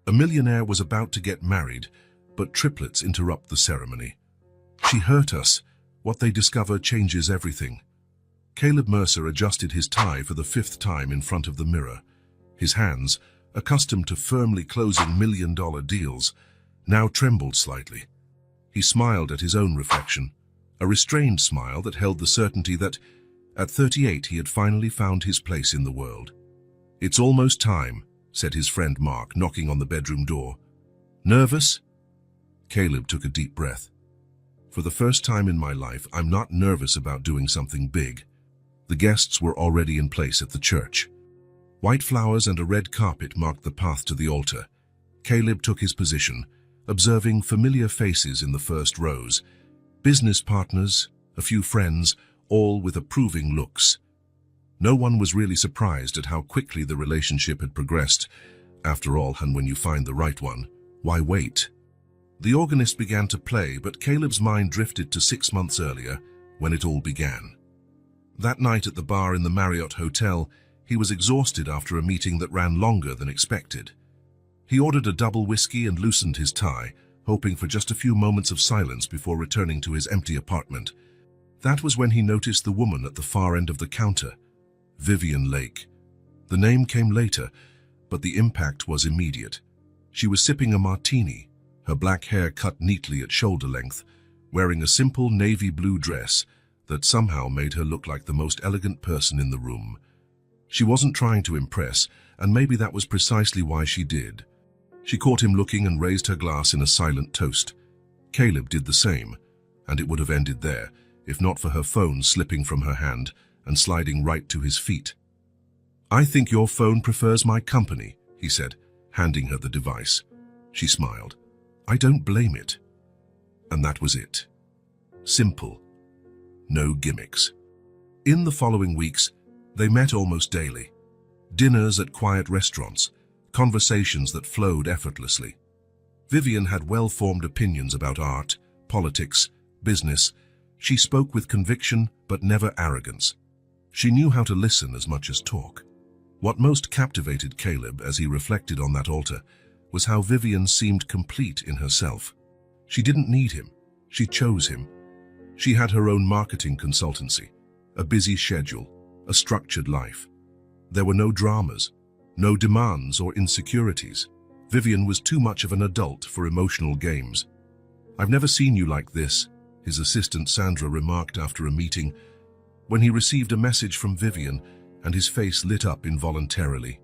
A millionaire was about to get married, but triplets interrupt the ceremony. She hurt us. What they discover changes everything. Caleb Mercer adjusted his tie for the 5th time in front of the mirror. His hands, accustomed to firmly closing million-dollar deals, now trembled slightly. He smiled at his own reflection, a restrained smile that held the certainty that, at 38, he had finally found his place in the world. "It's almost time," said his friend Mark, knocking on the bedroom door. "Nervous?" Caleb took a deep breath. "For the first time in my life, I'm not nervous about doing something big." The guests were already in place at the church. White flowers and a red carpet marked the path to the altar. Caleb took his position, observing familiar faces in the first rows. Business partners, a few friends, all with approving looks. No one was really surprised at how quickly the relationship had progressed. After all, and when you find the right one, why wait? The organist began to play, but Caleb's mind drifted to 6 months earlier, when it all began. That night at the bar in the Marriott Hotel, he was exhausted after a meeting that ran longer than expected. He ordered a double whiskey and loosened his tie, hoping for just a few moments of silence before returning to his empty apartment. That was when he noticed the woman at the far end of the counter, Vivian Lake. The name came later, but the impact was immediate. She was sipping a martini, her black hair cut neatly at shoulder length, wearing a simple navy blue dress that somehow made her look like the most elegant person in the room. She wasn't trying to impress, and maybe that was precisely why she did. She caught him looking and raised her glass in a silent toast. Caleb did the same, and it would have ended there, if not for her phone slipping from her hand and sliding right to his feet. "I think your phone prefers my company," he said, handing her the device. She smiled. "I don't blame it." And that was it. Simple. No gimmicks. In the following weeks, they met almost daily. Dinners at quiet restaurants, conversations that flowed effortlessly. Vivian had well-formed opinions about art, politics, business. She spoke with conviction, but never arrogance. She knew how to listen as much as talk. What most captivated Caleb as he reflected on that altar was how Vivian seemed complete in herself. She didn't need him. She chose him. She had her own marketing consultancy, a busy schedule, a structured life. There were no dramas, no demands or insecurities. Vivian was too much of an adult for emotional games. "I've never seen you like this," his assistant Sandra remarked after a meeting, when he received a message from Vivian and his face lit up involuntarily.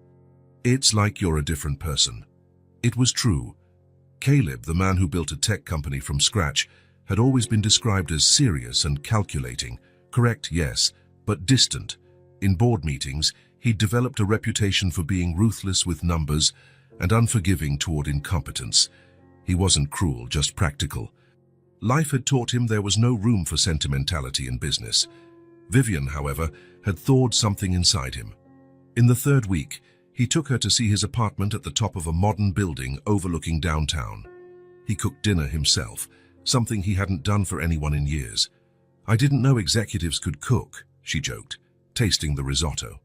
"It's like you're a different person." It was true. Caleb, the man who built a tech company from scratch, had always been described as serious and calculating. Correct, yes, but distant. In board meetings, he'd developed a reputation for being ruthless with numbers and unforgiving toward incompetence. He wasn't cruel, just practical. Life had taught him there was no room for sentimentality in business. Vivian, however, had thawed something inside him. In the 3rd week, he took her to see his apartment at the top of a modern building overlooking downtown. He cooked dinner himself, something he hadn't done for anyone in years. "I didn't know executives could cook," she joked, tasting the risotto.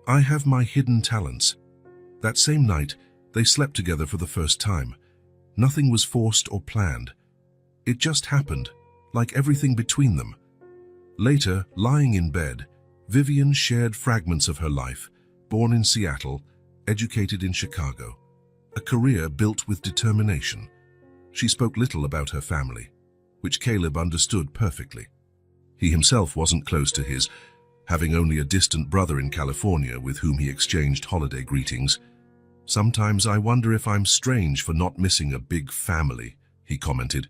"I have my hidden talents." That same night, they slept together for the first time. Nothing was forced or planned. It just happened, like everything between them. Later, lying in bed, Vivian shared fragments of her life, born in Seattle, educated in Chicago, a career built with determination. She spoke little about her family, which Caleb understood perfectly. He himself wasn't close to his, having only a distant brother in California with whom he exchanged holiday greetings. "Sometimes I wonder if I'm strange for not missing a big family," he commented.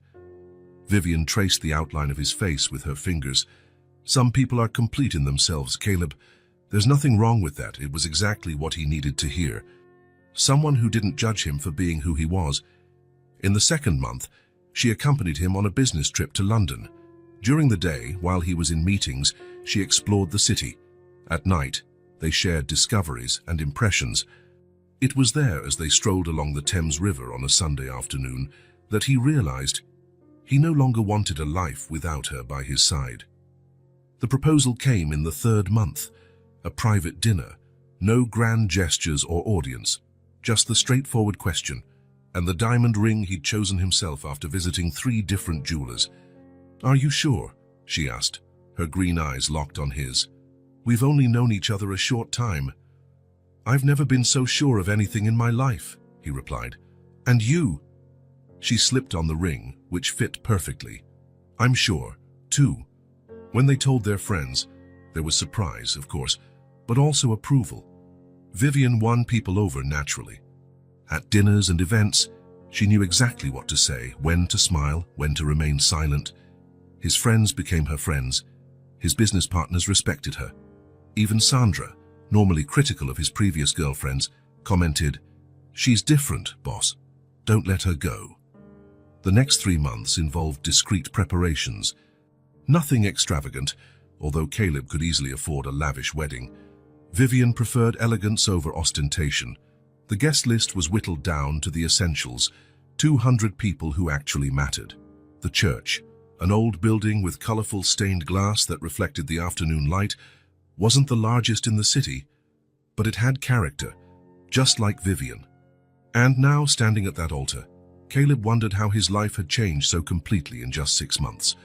Vivian traced the outline of his face with her fingers. "Some people are complete in themselves, Caleb. There's nothing wrong with that. It was exactly what he needed to hear. Someone who didn't judge him for being who he was." In the 2nd month, she accompanied him on a business trip to London. During the day, while he was in meetings, she explored the city. At night, they shared discoveries and impressions. It was there, as they strolled along the Thames River on a Sunday afternoon, that he realized he no longer wanted a life without her by his side. The proposal came in the 3rd month, a private dinner, no grand gestures or audience, just the straightforward question, and the diamond ring he'd chosen himself after visiting 3 different jewelers. "Are you sure?" she asked, her green eyes locked on his. "We've only known each other a short time." "I've never been so sure of anything in my life," he replied. "And you?" She slipped on the ring, which fit perfectly. "I'm sure, too." When they told their friends, there was surprise, of course, but also approval. Vivian won people over naturally. At dinners and events, she knew exactly what to say, when to smile, when to remain silent. His friends became her friends. His business partners respected her. Even Sandra, normally critical of his previous girlfriends, commented, "She's different, boss. Don't let her go." The next 3 months involved discreet preparations. Nothing extravagant, although Caleb could easily afford a lavish wedding. Vivian preferred elegance over ostentation. The guest list was whittled down to the essentials, 200 people who actually mattered. The church, an old building with colorful stained glass that reflected the afternoon light, wasn't the largest in the city, but it had character, just like Vivian. And now, standing at that altar, Caleb wondered how his life had changed so completely in just 6 months.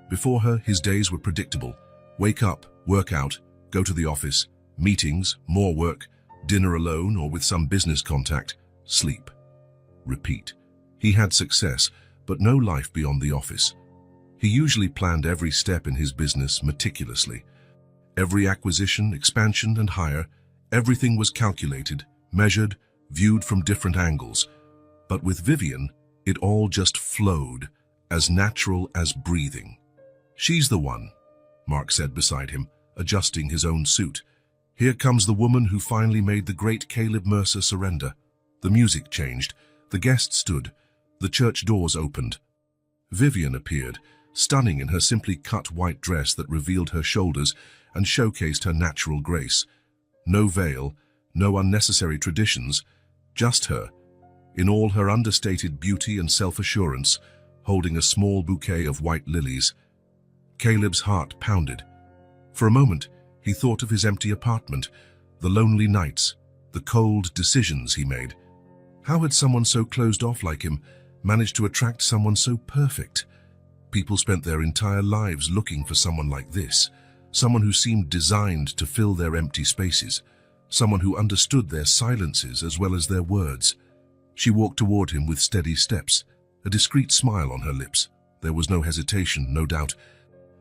Before her, his days were predictable. Wake up, work out, go to the office, meetings, more work, dinner alone or with some business contact, sleep. Repeat. He had success, but no life beyond the office. He usually planned every step in his business meticulously. Every acquisition, expansion, and hire, everything was calculated, measured, viewed from different angles. But with Vivian, it all just flowed, as natural as breathing. "She's the one," Mark said beside him, adjusting his own suit. "Here comes the woman who finally made the great Caleb Mercer surrender." The music changed. The guests stood. The church doors opened. Vivian appeared, stunning in her simply cut white dress that revealed her shoulders and showcased her natural grace. No veil, no unnecessary traditions, just her, in all her understated beauty and self-assurance, holding a small bouquet of white lilies. Caleb's heart pounded. For a moment, he thought of his empty apartment, the lonely nights, the cold decisions he made. How had someone so closed off like him managed to attract someone so perfect? People spent their entire lives looking for someone like this, someone who seemed designed to fill their empty spaces, someone who understood their silences as well as their words. She walked toward him with steady steps, a discreet smile on her lips. There was no hesitation, no doubt.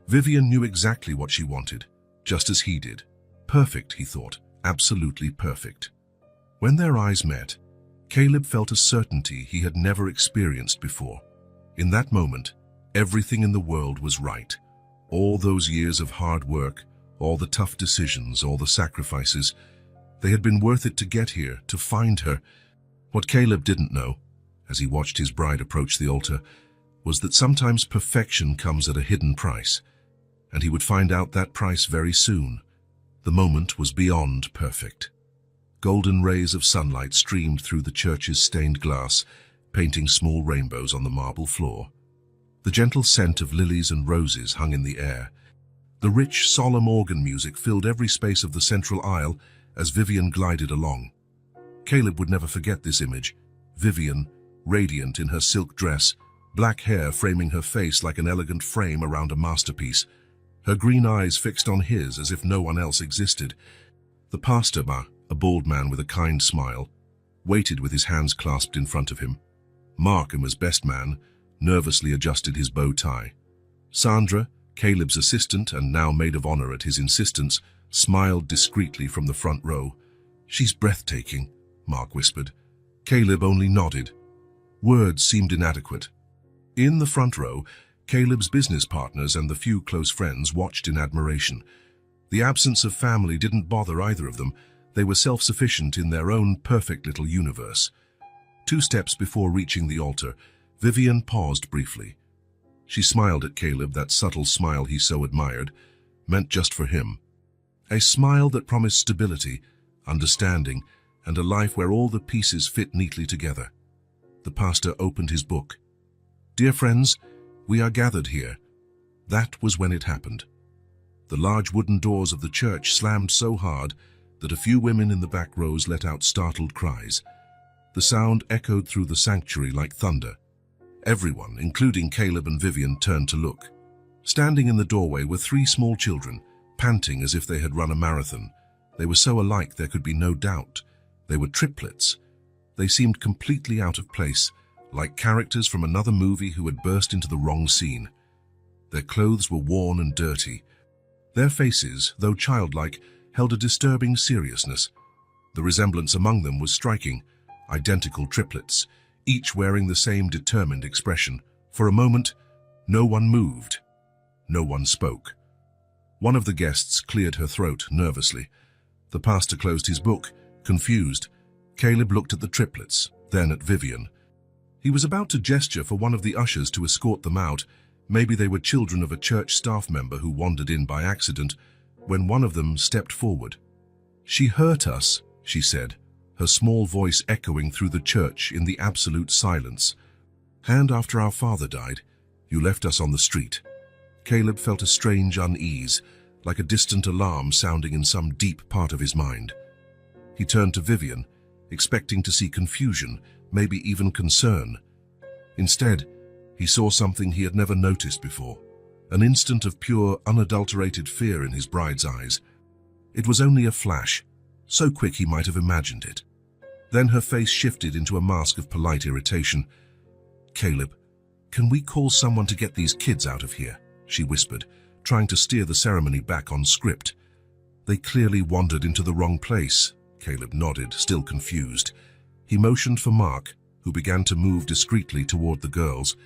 Vivian knew exactly what she wanted, just as he did. Perfect, he thought, absolutely perfect. When their eyes met, Caleb felt a certainty he had never experienced before. In that moment, everything in the world was right. All those years of hard work, all the tough decisions, all the sacrifices, they had been worth it to get here, to find her. What Caleb didn't know, as he watched his bride approach the altar, was that sometimes perfection comes at a hidden price, and he would find out that price very soon. The moment was beyond perfect. Golden rays of sunlight streamed through the church's stained glass, painting small rainbows on the marble floor. The gentle scent of lilies and roses hung in the air. The rich, solemn organ music filled every space of the central aisle as Vivian glided along. Caleb would never forget this image. Vivian, radiant in her silk dress, black hair framing her face like an elegant frame around a masterpiece, her green eyes fixed on his as if no one else existed. The pastor, a bald man with a kind smile, waited with his hands clasped in front of him. Mark, as best man, nervously adjusted his bow tie. Sandra, Caleb's assistant and now maid of honor at his insistence, smiled discreetly from the front row. "She's breathtaking," Mark whispered. Caleb only nodded. Words seemed inadequate. In the front row, Caleb's business partners and the few close friends watched in admiration. The absence of family didn't bother either of them. They were self-sufficient in their own perfect little universe. 2 steps before reaching the altar, Vivian paused briefly. She smiled at Caleb, that subtle smile he so admired, meant just for him. A smile that promised stability, understanding, and a life where all the pieces fit neatly together. The pastor opened his book. "Dear friends, we are gathered here." That was when it happened. The large wooden doors of the church slammed so hard that a few women in the back rows let out startled cries. The sound echoed through the sanctuary like thunder. Everyone, including Caleb and Vivian, turned to look. Standing in the doorway were three small children, panting as if they had run a marathon. They were so alike there could be no doubt. They were triplets. They seemed completely out of place, like characters from another movie who had burst into the wrong scene. Their clothes were worn and dirty. Their faces, though childlike, held a disturbing seriousness. The resemblance among them was striking. Identical triplets, each wearing the same determined expression. For a moment, no one moved. No one spoke. One of the guests cleared her throat nervously. The pastor closed his book, confused. Caleb looked at the triplets, then at Vivian. He was about to gesture for one of the ushers to escort them out. Maybe they were children of a church staff member who wandered in by accident, when one of them stepped forward. "She hurt us," she said, her small voice echoing through the church in the absolute silence. "And after our father died, you left us on the street." Caleb felt a strange unease, like a distant alarm sounding in some deep part of his mind. He turned to Vivian, expecting to see confusion, maybe even concern. Instead, he saw something he had never noticed before, an instant of pure, unadulterated fear in his bride's eyes. It was only a flash, so quick he might have imagined it. Then her face shifted into a mask of polite irritation. "Caleb, can we call someone to get these kids out of here?" she whispered, trying to steer the ceremony back on script. "They clearly wandered into the wrong place." Caleb nodded, still confused. He motioned for Mark, who began to move discreetly toward the girls.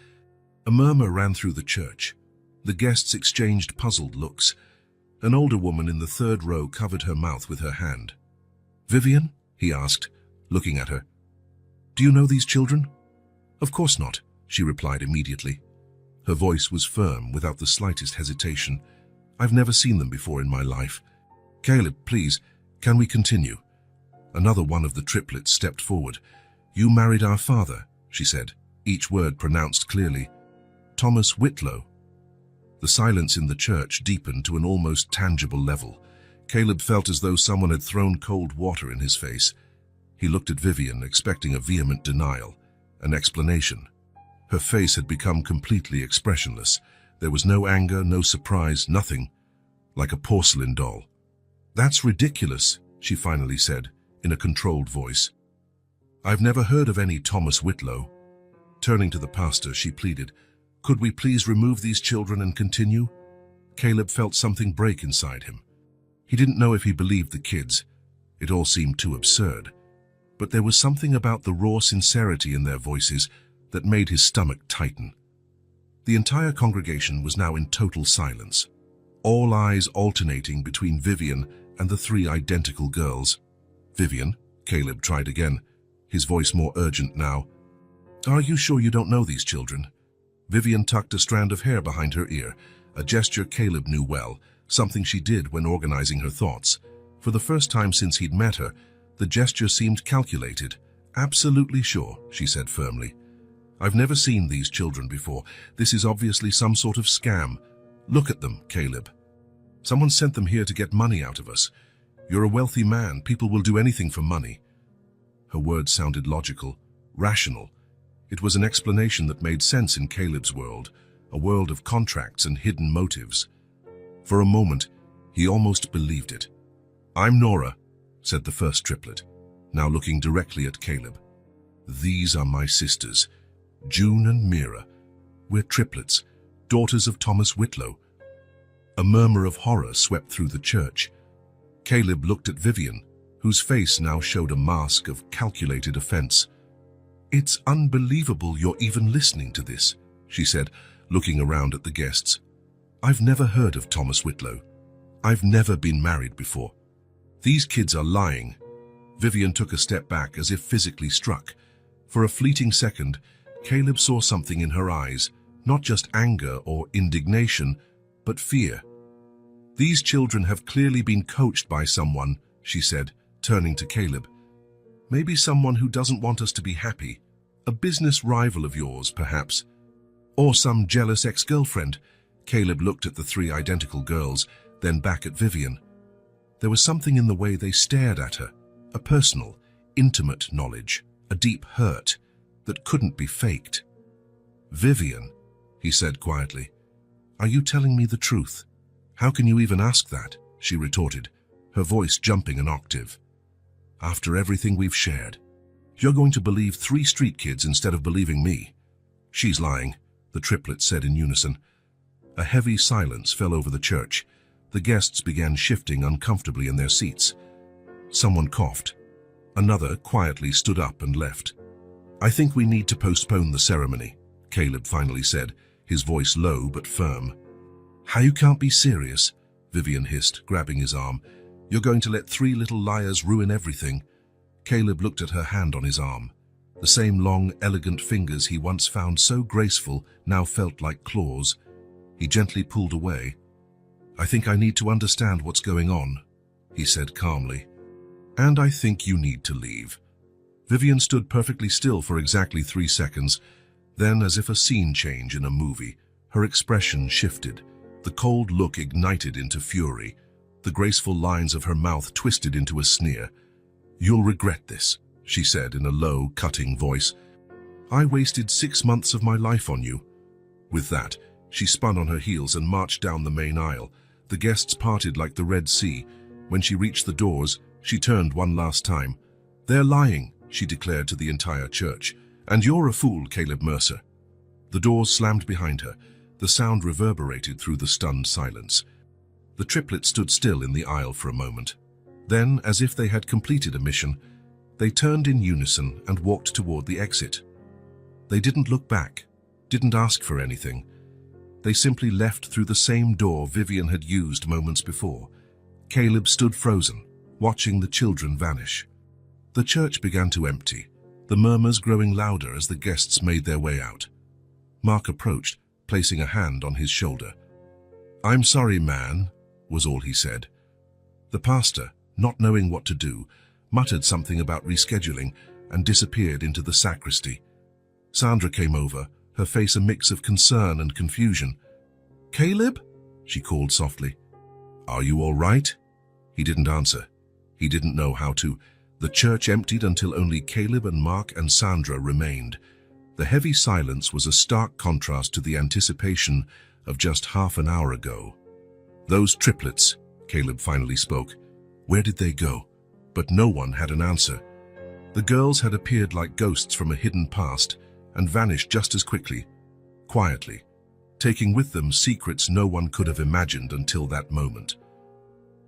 A murmur ran through the church. The guests exchanged puzzled looks. An older woman in the third row covered her mouth with her hand. "Vivian?" he asked, looking at her. "Do you know these children?" "Of course not," she replied immediately. Her voice was firm, without the slightest hesitation. "I've never seen them before in my life." "Caleb, please, can we continue?" Another one of the triplets stepped forward. "You married our father," she said, each word pronounced clearly. "Thomas Whitlow." The silence in the church deepened to an almost tangible level. Caleb felt as though someone had thrown cold water in his face. He looked at Vivian, expecting a vehement denial, an explanation. Her face had become completely expressionless. There was no anger, no surprise, nothing. Like a porcelain doll. "That's ridiculous," she finally said, in a controlled voice. "I've never heard of any Thomas Whitlow." Turning to the pastor, she pleaded, "Could we please remove these children and continue?" Caleb felt something break inside him. He didn't know if he believed the kids. It all seemed too absurd. But there was something about the raw sincerity in their voices that made his stomach tighten. The entire congregation was now in total silence, all eyes alternating between Vivian and the three identical girls. "Vivian," Caleb tried again, his voice more urgent now. "Are you sure you don't know these children?" Vivian tucked a strand of hair behind her ear, a gesture Caleb knew well, something she did when organizing her thoughts. For the first time since he'd met her, the gesture seemed calculated. "Absolutely sure," she said firmly. "I've never seen these children before. This is obviously some sort of scam. Look at them, Caleb. Someone sent them here to get money out of us. You're a wealthy man. People will do anything for money." Her words sounded logical, rational. It was an explanation that made sense in Caleb's world, a world of contracts and hidden motives. For a moment, he almost believed it. "I'm Nora," said the first triplet, now looking directly at Caleb. "These are my sisters, June and Mira. We're triplets, daughters of Thomas Whitlow." A murmur of horror swept through the church. Caleb looked at Vivian, whose face now showed a mask of calculated offense. "It's unbelievable you're even listening to this," she said, looking around at the guests. "I've never heard of Thomas Whitlow. I've never been married before. These kids are lying." Vivian took a step back as if physically struck. For a fleeting second, Caleb saw something in her eyes, not just anger or indignation, but fear. "These children have clearly been coached by someone," she said, turning to Caleb. "Maybe someone who doesn't want us to be happy. A business rival of yours, perhaps. Or some jealous ex-girlfriend." Caleb looked at the three identical girls, then back at Vivian. There was something in the way they stared at her, a personal, intimate knowledge, a deep hurt that couldn't be faked. "Vivian," he said quietly, "are you telling me the truth?" "How can you even ask that?" she retorted, her voice jumping an octave. "After everything we've shared, you're going to believe 3 street kids instead of believing me." "She's lying," the triplets said in unison. A heavy silence fell over the church. The guests began shifting uncomfortably in their seats. Someone coughed. Another quietly stood up and left. "I think we need to postpone the ceremony," Caleb finally said, his voice low but firm. "How, you can't be serious?" Vivian hissed, grabbing his arm. "You're going to let 3 little liars ruin everything?" Caleb looked at her hand on his arm. The same long, elegant fingers he once found so graceful now felt like claws. He gently pulled away. "I think I need to understand what's going on," he said calmly. "And I think you need to leave." Vivian stood perfectly still for exactly 3 seconds. Then, as if a scene change in a movie, her expression shifted. The cold look ignited into fury. The graceful lines of her mouth twisted into a sneer. "You'll regret this," she said in a low, cutting voice. "I wasted 6 months of my life on you." With that, she spun on her heels and marched down the main aisle. The guests parted like the Red Sea. When she reached the doors, she turned one last time. "They're lying," she declared to the entire church. "And you're a fool, Caleb Mercer." The doors slammed behind her. The sound reverberated through the stunned silence. The triplets stood still in the aisle for a moment. Then, as if they had completed a mission, they turned in unison and walked toward the exit. They didn't look back, didn't ask for anything. They simply left through the same door Vivian had used moments before. Caleb stood frozen, watching the children vanish. The church began to empty, the murmurs growing louder as the guests made their way out. Mark approached, placing a hand on his shoulder. "I'm sorry, man," was all he said. The pastor, not knowing what to do, muttered something about rescheduling and disappeared into the sacristy. Sandra came over, her face a mix of concern and confusion. "Caleb?" she called softly. "Are you all right?" He didn't answer. He didn't know how to. The church emptied until only Caleb and Mark and Sandra remained. The heavy silence was a stark contrast to the anticipation of just half an hour ago. "Those triplets," Caleb finally spoke. "Where did they go?" But no one had an answer. The girls had appeared like ghosts from a hidden past and vanished just as quickly, quietly, taking with them secrets no one could have imagined until that moment.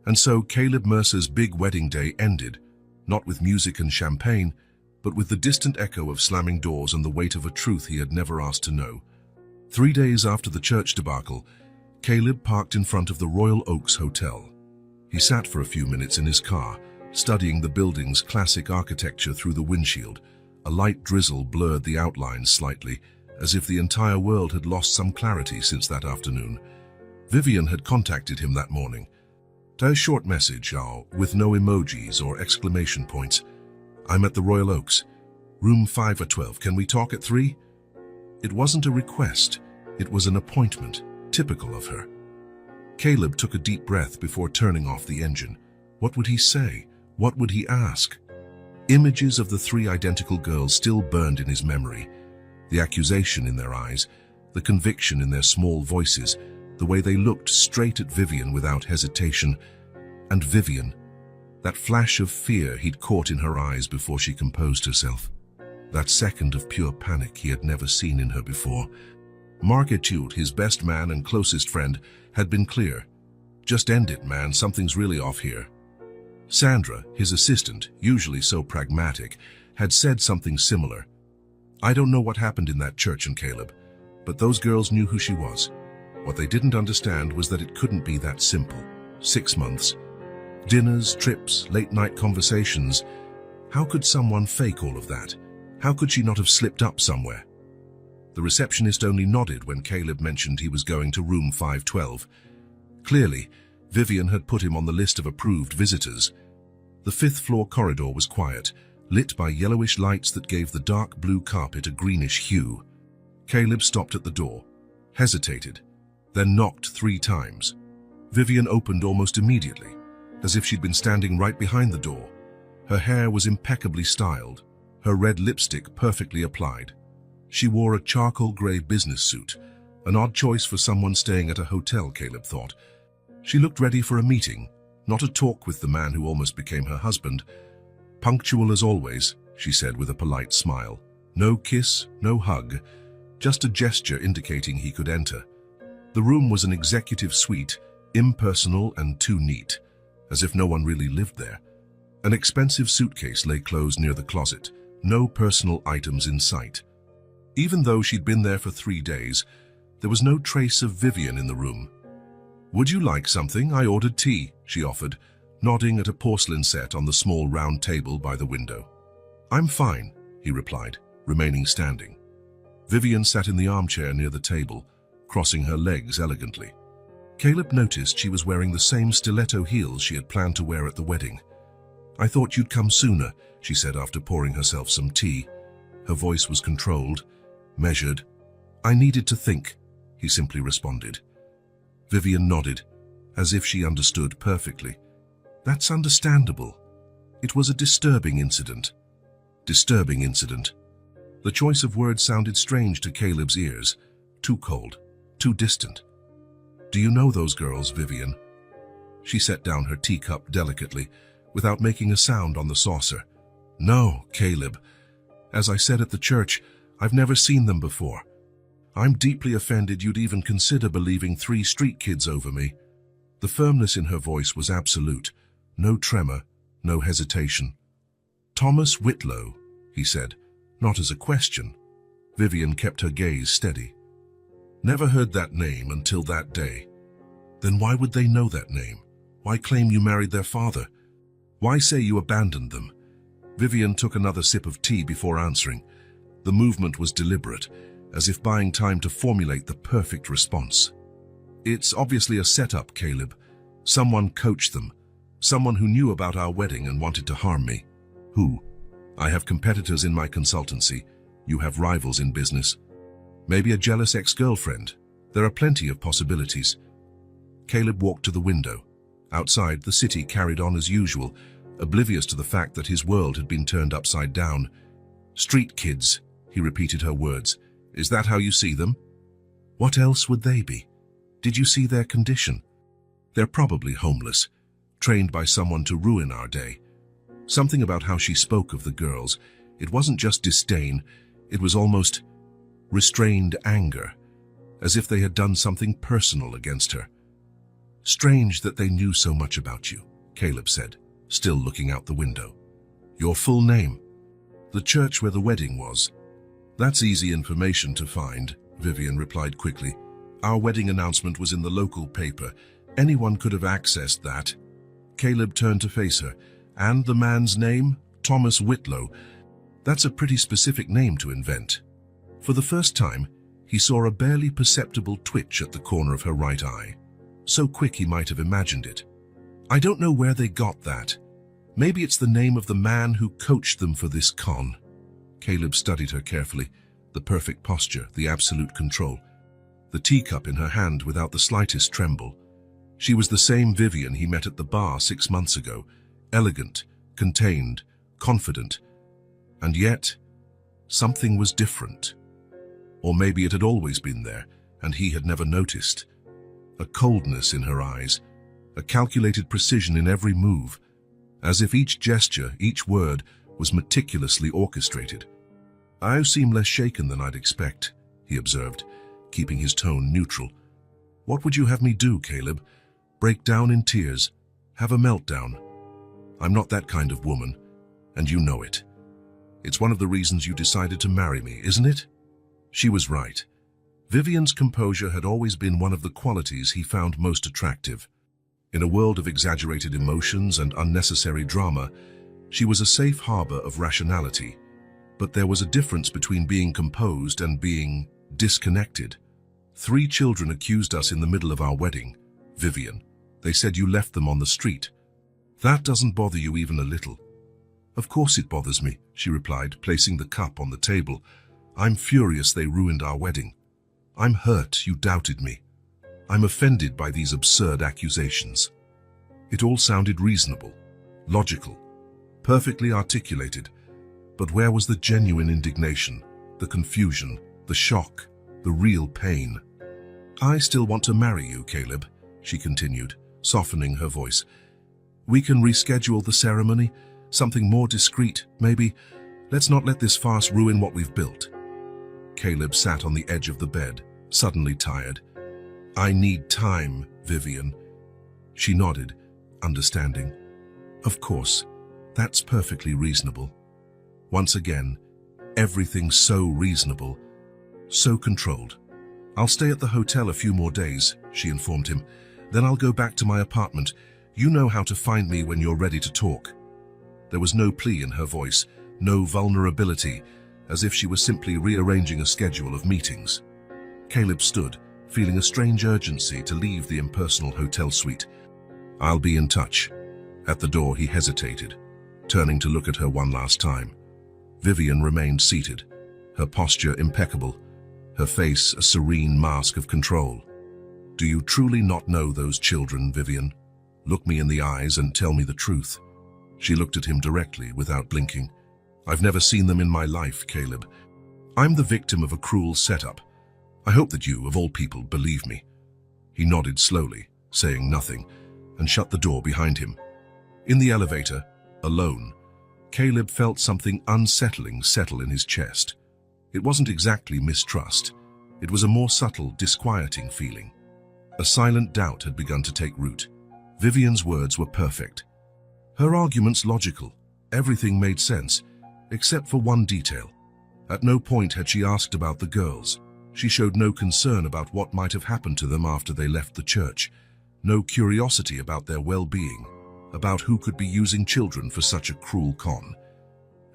And so Caleb Mercer's big wedding day ended, not with music and champagne, but with the distant echo of slamming doors and the weight of a truth he had never asked to know. 3 days after the church debacle, Caleb parked in front of the Royal Oaks Hotel. He sat for a few minutes in his car, studying the building's classic architecture through the windshield. A light drizzle blurred the outlines slightly, as if the entire world had lost some clarity since that afternoon. Vivian had contacted him that morning. A short message, with no emojis or exclamation points. "I'm at the Royal Oaks. Room 512. Can we talk at 3? It wasn't a request. It was an appointment, typical of her. Caleb took a deep breath before turning off the engine. What would he say? What would he ask? Images of the 3 identical girls still burned in his memory. The accusation in their eyes, the conviction in their small voices, the way they looked straight at Vivian without hesitation. And Vivian, that flash of fear he'd caught in her eyes before she composed herself. That second of pure panic he had never seen in her before. Mark Etude, his best man and closest friend, had been clear. "Just end it, man. Something's really off here." Sandra, his assistant, usually so pragmatic, had said something similar. "I don't know what happened in that church, and Caleb, but those girls knew who she was. What they didn't understand was that it couldn't be that simple. 6 months. Dinners, trips, late-night conversations. How could someone fake all of that? How could she not have slipped up somewhere?" The receptionist only nodded when Caleb mentioned he was going to room 512. Clearly, Vivian had put him on the list of approved visitors. The 5th-floor corridor was quiet, lit by yellowish lights that gave the dark blue carpet a greenish hue. Caleb stopped at the door, hesitated, then knocked 3 times. Vivian opened almost immediately, as if she'd been standing right behind the door. Her hair was impeccably styled, her red lipstick perfectly applied. She wore a charcoal grey business suit, an odd choice for someone staying at a hotel, Caleb thought. She looked ready for a meeting, not a talk with the man who almost became her husband. Punctual as always, she said with a polite smile. No kiss, no hug, just a gesture indicating he could enter. The room was an executive suite, impersonal and too neat, as if no one really lived there. An expensive suitcase lay closed near the closet, no personal items in sight. Even though she'd been there for 3 days, there was no trace of Vivian in the room. "Would you like something? I ordered tea," she offered, nodding at a porcelain set on the small round table by the window. "I'm fine," he replied, remaining standing. Vivian sat in the armchair near the table, crossing her legs elegantly. Caleb noticed she was wearing the same stiletto heels she had planned to wear at the wedding. "I thought you'd come sooner," she said after pouring herself some tea. Her voice was controlled, measured. "I needed to think," he simply responded. Vivian nodded, as if she understood perfectly. "That's understandable. It was a disturbing incident." Disturbing incident. The choice of words sounded strange to Caleb's ears. Too cold, too distant. "Do you know those girls, Vivian?" She set down her teacup delicately, without making a sound on the saucer. "No, Caleb. As I said at the church, I've never seen them before. I'm deeply offended you'd even consider believing 3 street kids over me." The firmness in her voice was absolute. No tremor, no hesitation. "Thomas Whitlow," he said, not as a question. Vivian kept her gaze steady. "Never heard that name until that day." "Then why would they know that name? Why claim you married their father? Why say you abandoned them?" Vivian took another sip of tea before answering. The movement was deliberate, as if buying time to formulate the perfect response. "It's obviously a setup, Caleb. Someone coached them. Someone who knew about our wedding and wanted to harm me." "Who?" "I have competitors in my consultancy. You have rivals in business. Maybe a jealous ex-girlfriend. There are plenty of possibilities." Caleb walked to the window. Outside, the city carried on as usual, oblivious to the fact that his world had been turned upside down. "Street kids," he repeated her words. "Is that how you see them?" "What else would they be? Did you see their condition? They're probably homeless, trained by someone to ruin our day." Something about how she spoke of the girls. It wasn't just disdain, it was almost restrained anger, as if they had done something personal against her. "Strange that they knew so much about you," Caleb said, still looking out the window. "Your full name?" "The church where the wedding was." "That's easy information to find," Vivian replied quickly. "Our wedding announcement was in the local paper. Anyone could have accessed that." Caleb turned to face her. "And the man's name? Thomas Whitlow. That's a pretty specific name to invent." For the first time, he saw a barely perceptible twitch at the corner of her right eye. So quick he might have imagined it. "I don't know where they got that. Maybe it's the name of the man who coached them for this con." Caleb studied her carefully, the perfect posture, the absolute control. The teacup in her hand without the slightest tremble. She was the same Vivian he met at the bar 6 months ago, elegant, contained, confident. And yet, something was different. Or maybe it had always been there, and he had never noticed. A coldness in her eyes, a calculated precision in every move, as if each gesture, each word, was meticulously orchestrated. "I seem less shaken than I'd expect," he observed, keeping his tone neutral. "What would you have me do, Caleb? Break down in tears? Have a meltdown? I'm not that kind of woman, and you know it. It's one of the reasons you decided to marry me, isn't it?" She was right. Vivian's composure had always been one of the qualities he found most attractive. In a world of exaggerated emotions and unnecessary drama, she was a safe harbor of rationality. But there was a difference between being composed and being disconnected. 3 children accused us in the middle of our wedding. Vivian, they said you left them on the street. That doesn't bother you even a little. "Of course it bothers me," she replied, placing the cup on the table. "I'm furious they ruined our wedding. I'm hurt you doubted me. I'm offended by these absurd accusations." It all sounded reasonable, logical, perfectly articulated. But where was the genuine indignation, the confusion, the shock, the real pain? "I still want to marry you, Caleb," she continued, softening her voice. "We can reschedule the ceremony, something more discreet, maybe. Let's not let this farce ruin what we've built." Caleb sat on the edge of the bed, suddenly tired. "I need time, Vivian." She nodded, understanding. "Of course, that's perfectly reasonable." Once again, everything so reasonable, so controlled. "I'll stay at the hotel a few more days," she informed him. "Then I'll go back to my apartment. You know how to find me when you're ready to talk." There was no plea in her voice, no vulnerability, as if she was simply rearranging a schedule of meetings. Caleb stood, feeling a strange urgency to leave the impersonal hotel suite. "I'll be in touch." At the door he hesitated, turning to look at her one last time. Vivian remained seated, her posture impeccable, her face a serene mask of control. "Do you truly not know those children, Vivian? Look me in the eyes and tell me the truth." She looked at him directly, without blinking. "I've never seen them in my life, Caleb. I'm the victim of a cruel setup. I hope that you, of all people, believe me." He nodded slowly, saying nothing, and shut the door behind him. In the elevator, alone, Caleb felt something unsettling settle in his chest. It wasn't exactly mistrust. It was a more subtle, disquieting feeling. A silent doubt had begun to take root. Vivian's words were perfect. Her arguments logical. Everything made sense, except for one detail. At no point had she asked about the girls. She showed no concern about what might have happened to them after they left the church. No curiosity about their well-being, about who could be using children for such a cruel con.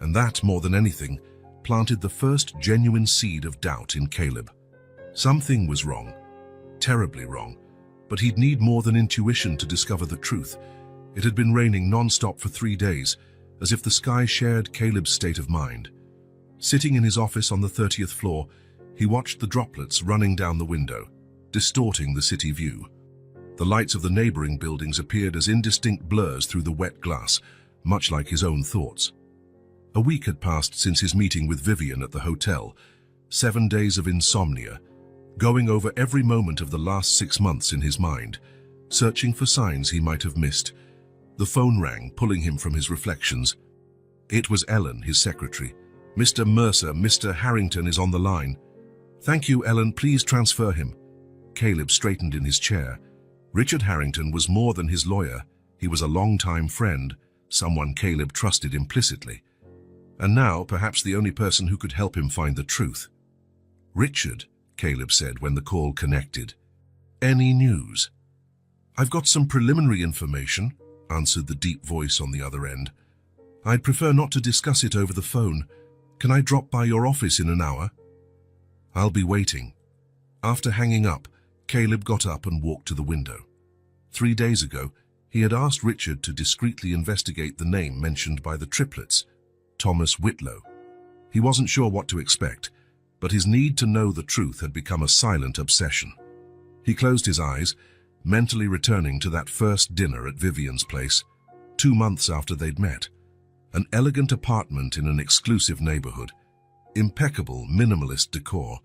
And that, more than anything, planted the first genuine seed of doubt in Caleb. Something was wrong, terribly wrong, but he'd need more than intuition to discover the truth. It had been raining non-stop for 3 days, as if the sky shared Caleb's state of mind. Sitting in his office on the 30th floor, he watched the droplets running down the window, distorting the city view. The lights of the neighboring buildings appeared as indistinct blurs through the wet glass, much like his own thoughts. A week had passed since his meeting with Vivian at the hotel, 7 days of insomnia, going over every moment of the last 6 months in his mind, searching for signs he might have missed. The phone rang, pulling him from his reflections. It was Ellen, his secretary. "Mr. Mercer, Mr. Harrington is on the line." "Thank you, Ellen. Please transfer him." Caleb straightened in his chair. Richard Harrington was more than his lawyer. He was a long-time friend, someone Caleb trusted implicitly. And now, perhaps the only person who could help him find the truth. "Richard," Caleb said when the call connected. "Any news?" "I've got some preliminary information," answered the deep voice on the other end. "I'd prefer not to discuss it over the phone. Can I drop by your office in an hour?" "I'll be waiting." After hanging up, Caleb got up and walked to the window. 3 days ago, he had asked Richard to discreetly investigate the name mentioned by the Triplets, Thomas Whitlow. He wasn't sure what to expect, but his need to know the truth had become a silent obsession. He closed his eyes, mentally returning to that first dinner at Vivian's place, 2 months after they'd met. An elegant apartment in an exclusive neighborhood. Impeccable minimalist decor.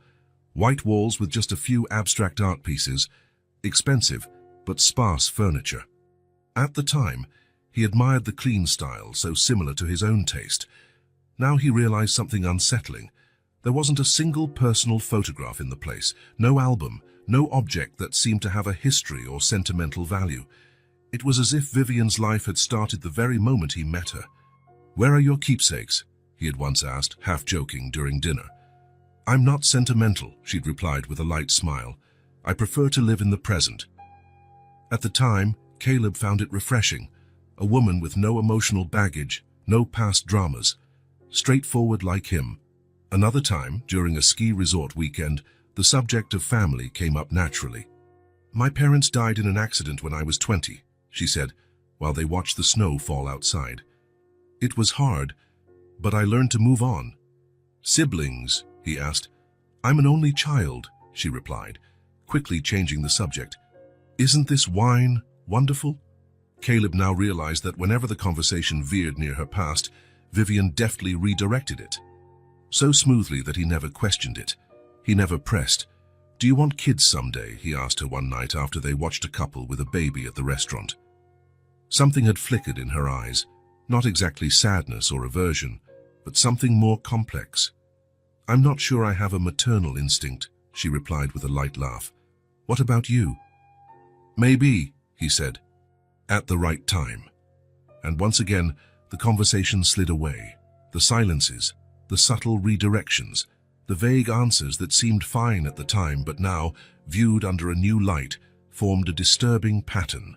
White walls with just a few abstract art pieces. Expensive, but sparse furniture. At the time, he admired the clean style, so similar to his own taste. Now he realized something unsettling. There wasn't a single personal photograph in the place, no album, no object that seemed to have a history or sentimental value. It was as if Vivian's life had started the very moment he met her. "Where are your keepsakes?" he had once asked, half joking, during dinner. "I'm not sentimental," she'd replied with a light smile. "I prefer to live in the present." At the time, Caleb found it refreshing. A woman with no emotional baggage, no past dramas. Straightforward like him. Another time, during a ski resort weekend, the subject of family came up naturally. "My parents died in an accident when I was 20, she said, while they watched the snow fall outside. "It was hard, but I learned to move on." "Siblings?" he asked. "I'm an only child," she replied, quickly changing the subject. "Isn't this wine wonderful?" Caleb now realized that whenever the conversation veered near her past, Vivian deftly redirected it. So smoothly that he never questioned it. He never pressed. "Do you want kids someday?" he asked her one night after they watched a couple with a baby at the restaurant. Something had flickered in her eyes, not exactly sadness or aversion, but something more complex. "I'm not sure I have a maternal instinct," she replied with a light laugh. "What about you?" "Maybe," he said, "at the right time." And once again, the conversation slid away. The silences, the subtle redirections, the vague answers that seemed fine at the time but now, viewed under a new light, formed a disturbing pattern.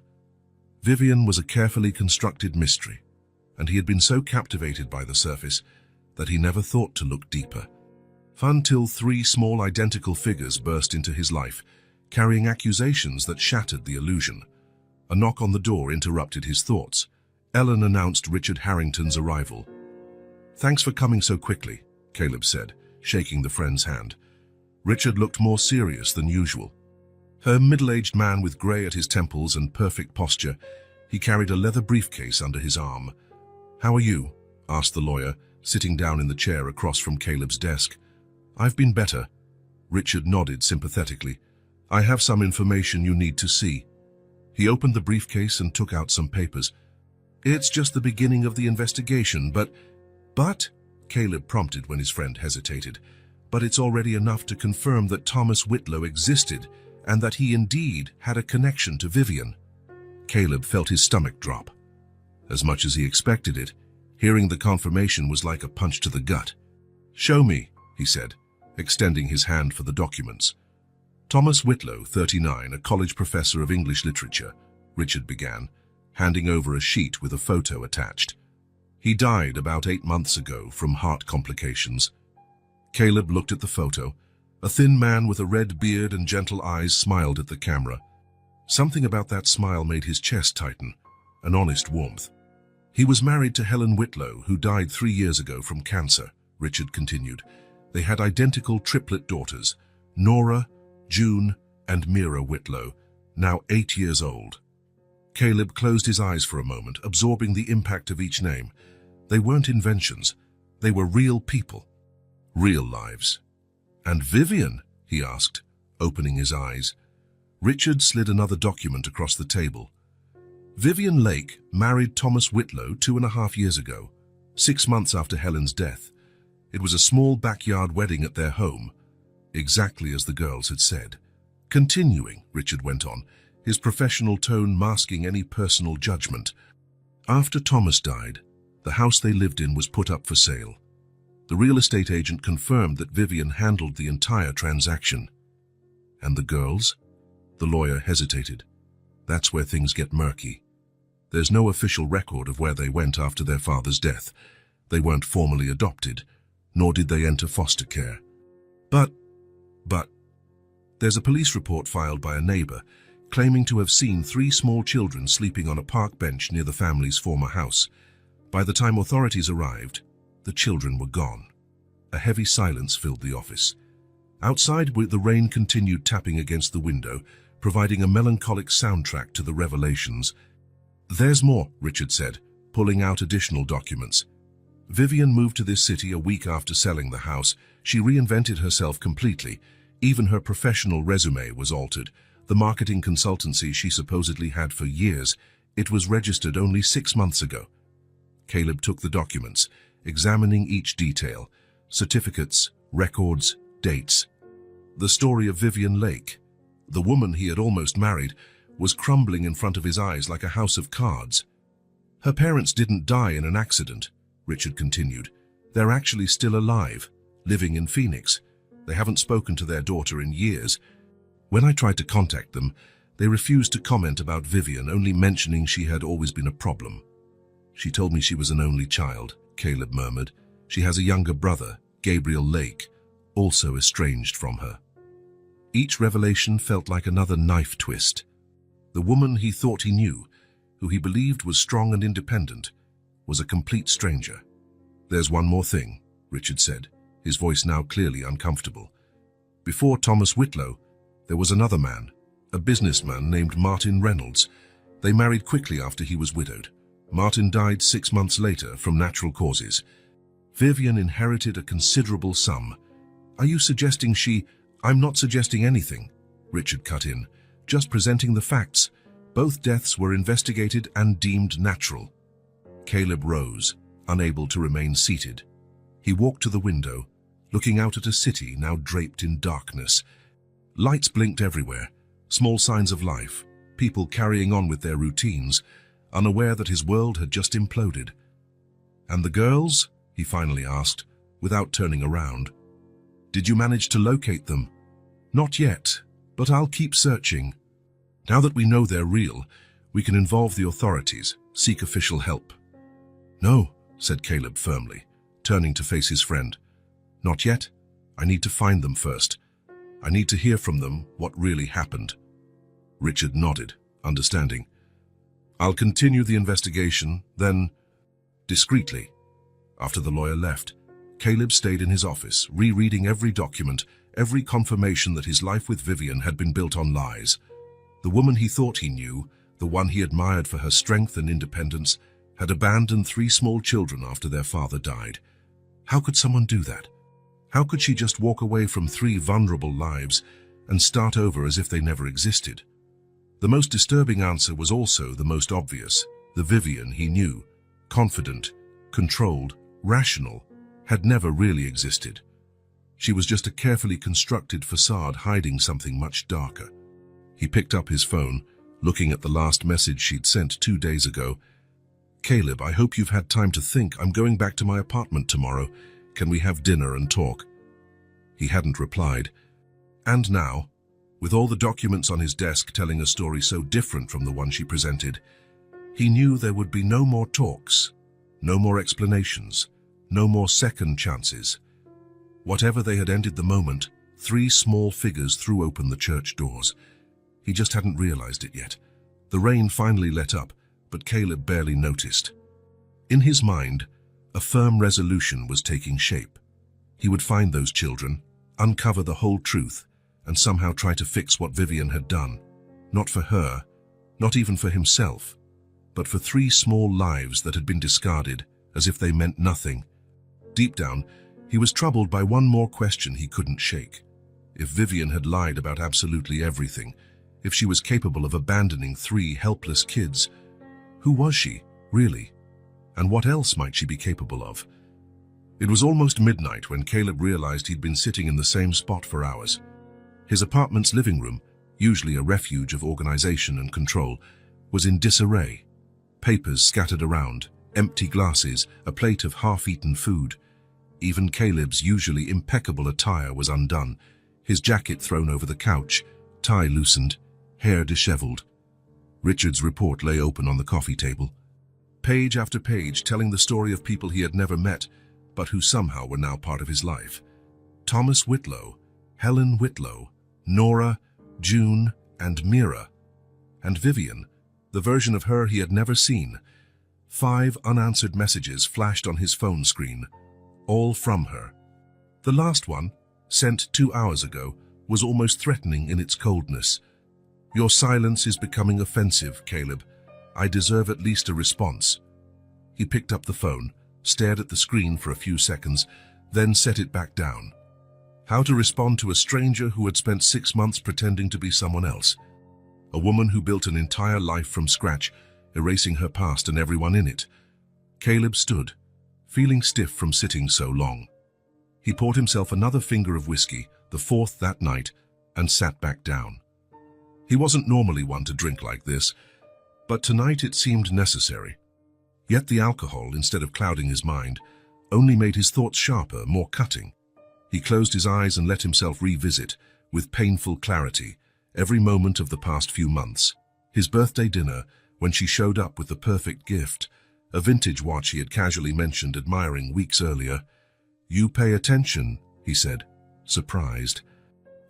Vivian was a carefully constructed mystery, and he had been so captivated by the surface that he never thought to look deeper. Until three small identical figures burst into his life, carrying accusations that shattered the illusion. A knock on the door interrupted his thoughts. Ellen announced Richard Harrington's arrival. "Thanks for coming so quickly," Caleb said, shaking the friend's hand. Richard looked more serious than usual. A middle-aged man with grey at his temples and perfect posture, he carried a leather briefcase under his arm. "How are you?" asked the lawyer, sitting down in the chair across from Caleb's desk. "I've been better." Richard nodded sympathetically. "I have some information you need to see." He opened the briefcase and took out some papers. "It's just the beginning of the investigation, but, Caleb prompted when his friend hesitated, "but it's already enough to confirm that Thomas Whitlow existed and that he indeed had a connection to Vivian." Caleb felt his stomach drop. As much as he expected it, hearing the confirmation was like a punch to the gut. "Show me," he said, extending his hand for the documents. "Thomas Whitlow, 39, a college professor of English literature," Richard began, handing over a sheet with a photo attached. "He died about 8 months ago from heart complications." Caleb looked at the photo. A thin man with a red beard and gentle eyes smiled at the camera. Something about that smile made his chest tighten, an honest warmth. "He was married to Helen Whitlow, who died 3 years ago from cancer," Richard continued. "They had identical triplet daughters, Nora, June, and Mira Whitlow, now 8 years old." Caleb closed his eyes for a moment, absorbing the impact of each name. They weren't inventions. They were real people. Real lives. "And Vivian?" he asked, opening his eyes. Richard slid another document across the table. "Vivian Lake married Thomas Whitlow 2.5 years ago, 6 months after Helen's death. It was a small backyard wedding at their home, exactly as the girls had said." Continuing, Richard went on, his professional tone masking any personal judgment. "After Thomas died, the house they lived in was put up for sale. The real estate agent confirmed that Vivian handled the entire transaction." "And the girls?" The lawyer hesitated. "That's where things get murky. There's no official record of where they went after their father's death. They weren't formally adopted, nor did they enter foster care. But there's a police report filed by a neighbor claiming to have seen 3 small children sleeping on a park bench near the family's former house. By the time authorities arrived, the children were gone." A heavy silence filled the office. Outside, the rain continued tapping against the window, providing a melancholic soundtrack to the revelations. "There's more," Richard said, pulling out additional documents. "Vivian moved to this city a week after selling the house. She reinvented herself completely. Even her professional resume was altered. The marketing consultancy she supposedly had for years, it was registered only 6 months ago." Caleb took the documents, examining each detail: certificates, records, dates. The story of Vivian Lake, the woman he had almost married, was crumbling in front of his eyes like a house of cards. "Her parents didn't die in an accident," Richard continued. "They're actually still alive, living in Phoenix. They haven't spoken to their daughter in years. When I tried to contact them, they refused to comment about Vivian, only mentioning she had always been a problem." "She told me she was an only child," Caleb murmured. "She has a younger brother, Gabriel Lake, also estranged from her." Each revelation felt like another knife twist. The woman he thought he knew, who he believed was strong and independent, was a complete stranger. "There's one more thing," Richard said, his voice now clearly uncomfortable. "Before Thomas Whitlow, there was another man, a businessman named Martin Reynolds. They married quickly after he was widowed. Martin died 6 months later from natural causes. Vivian inherited a considerable sum. Are you suggesting I'm not suggesting anything, Richard cut in, just presenting the facts. Both deaths were investigated and deemed natural. Caleb rose, unable to remain seated. He walked to the window, looking out at a city now draped in darkness. Lights blinked everywhere, small signs of life, people carrying on with their routines, unaware that his world had just imploded. "And the girls?" he finally asked, without turning around. "Did you manage to locate them?" "Not yet, but I'll keep searching. Now that we know they're real, we can involve the authorities, seek official help." "No," said Caleb firmly, turning to face his friend. "Not yet. I need to find them first. I need to hear from them what really happened." Richard nodded, understanding. "I'll continue the investigation, then..." Discreetly. After the lawyer left, Caleb stayed in his office, rereading every document, every confirmation that his life with Vivian had been built on lies. The woman he thought he knew, the one he admired for her strength and independence, had abandoned 3 small children after their father died. How could someone do that? How could she just walk away from 3 vulnerable lives and start over as if they never existed? The most disturbing answer was also the most obvious. The Vivian he knew, confident, controlled, rational, had never really existed. She was just a carefully constructed facade hiding something much darker. He picked up his phone, looking at the last message she'd sent 2 days ago. "Caleb, I hope you've had time to think. I'm going back to my apartment tomorrow. Can we have dinner and talk?" He hadn't replied. And now, with all the documents on his desk telling a story so different from the one she presented, he knew there would be no more talks, no more explanations, no more second chances. Whatever they had ended the moment, 3 small figures threw open the church doors. He just hadn't realized it yet. The rain finally let up, but Caleb barely noticed. In his mind, a firm resolution was taking shape. He would find those children, uncover the whole truth, and somehow try to fix what Vivian had done. Not for her, not even for himself, but for 3 small lives that had been discarded, as if they meant nothing. Deep down, he was troubled by one more question he couldn't shake. If Vivian had lied about absolutely everything, if she was capable of abandoning 3 helpless kids, who was she, really? And what else might she be capable of? It was almost midnight when Caleb realized he'd been sitting in the same spot for hours. His apartment's living room, usually a refuge of organization and control, was in disarray. Papers scattered around, empty glasses, a plate of half-eaten food. Even Caleb's usually impeccable attire was undone, his jacket thrown over the couch, tie loosened, hair disheveled. Richard's report lay open on the coffee table, page after page telling the story of people he had never met, but who somehow were now part of his life. Thomas Whitlow, Helen Whitlow, Nora, June, and Mira. And Vivian, the version of her he had never seen. 5 unanswered messages flashed on his phone screen, all from her. The last one, sent 2 hours ago, was almost threatening in its coldness. "Your silence is becoming offensive, Caleb. I deserve at least a response." He picked up the phone, stared at the screen for a few seconds, then set it back down. How to respond to a stranger who had spent 6 months pretending to be someone else? A woman who built an entire life from scratch, erasing her past and everyone in it. Caleb stood, feeling stiff from sitting so long. He poured himself another finger of whiskey, the 4th that night, and sat back down. He wasn't normally one to drink like this, but tonight it seemed necessary. Yet the alcohol, instead of clouding his mind, only made his thoughts sharper, more cutting. He closed his eyes and let himself revisit, with painful clarity, every moment of the past few months. His birthday dinner, when she showed up with the perfect gift, a vintage watch he had casually mentioned admiring weeks earlier. "You pay attention," he said, surprised.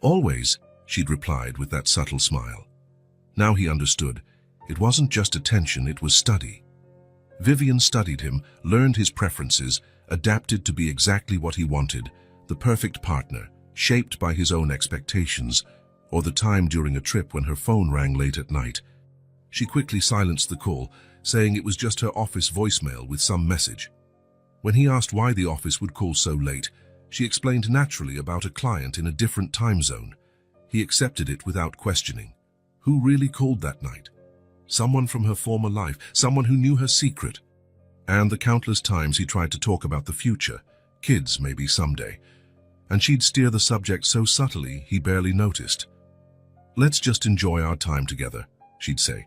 "Always," she'd replied with that subtle smile. Now he understood. It wasn't just attention, it was study. Vivian studied him, learned his preferences, adapted to be exactly what he wanted, the perfect partner, shaped by his own expectations, or the time during a trip when her phone rang late at night. She quickly silenced the call, saying it was just her office voicemail with some message. When he asked why the office would call so late, she explained naturally about a client in a different time zone. He accepted it without questioning. Who really called that night? Someone from her former life, someone who knew her secret. And the countless times he tried to talk about the future, kids maybe someday, and she'd steer the subject so subtly he barely noticed. "Let's just enjoy our time together," she'd say,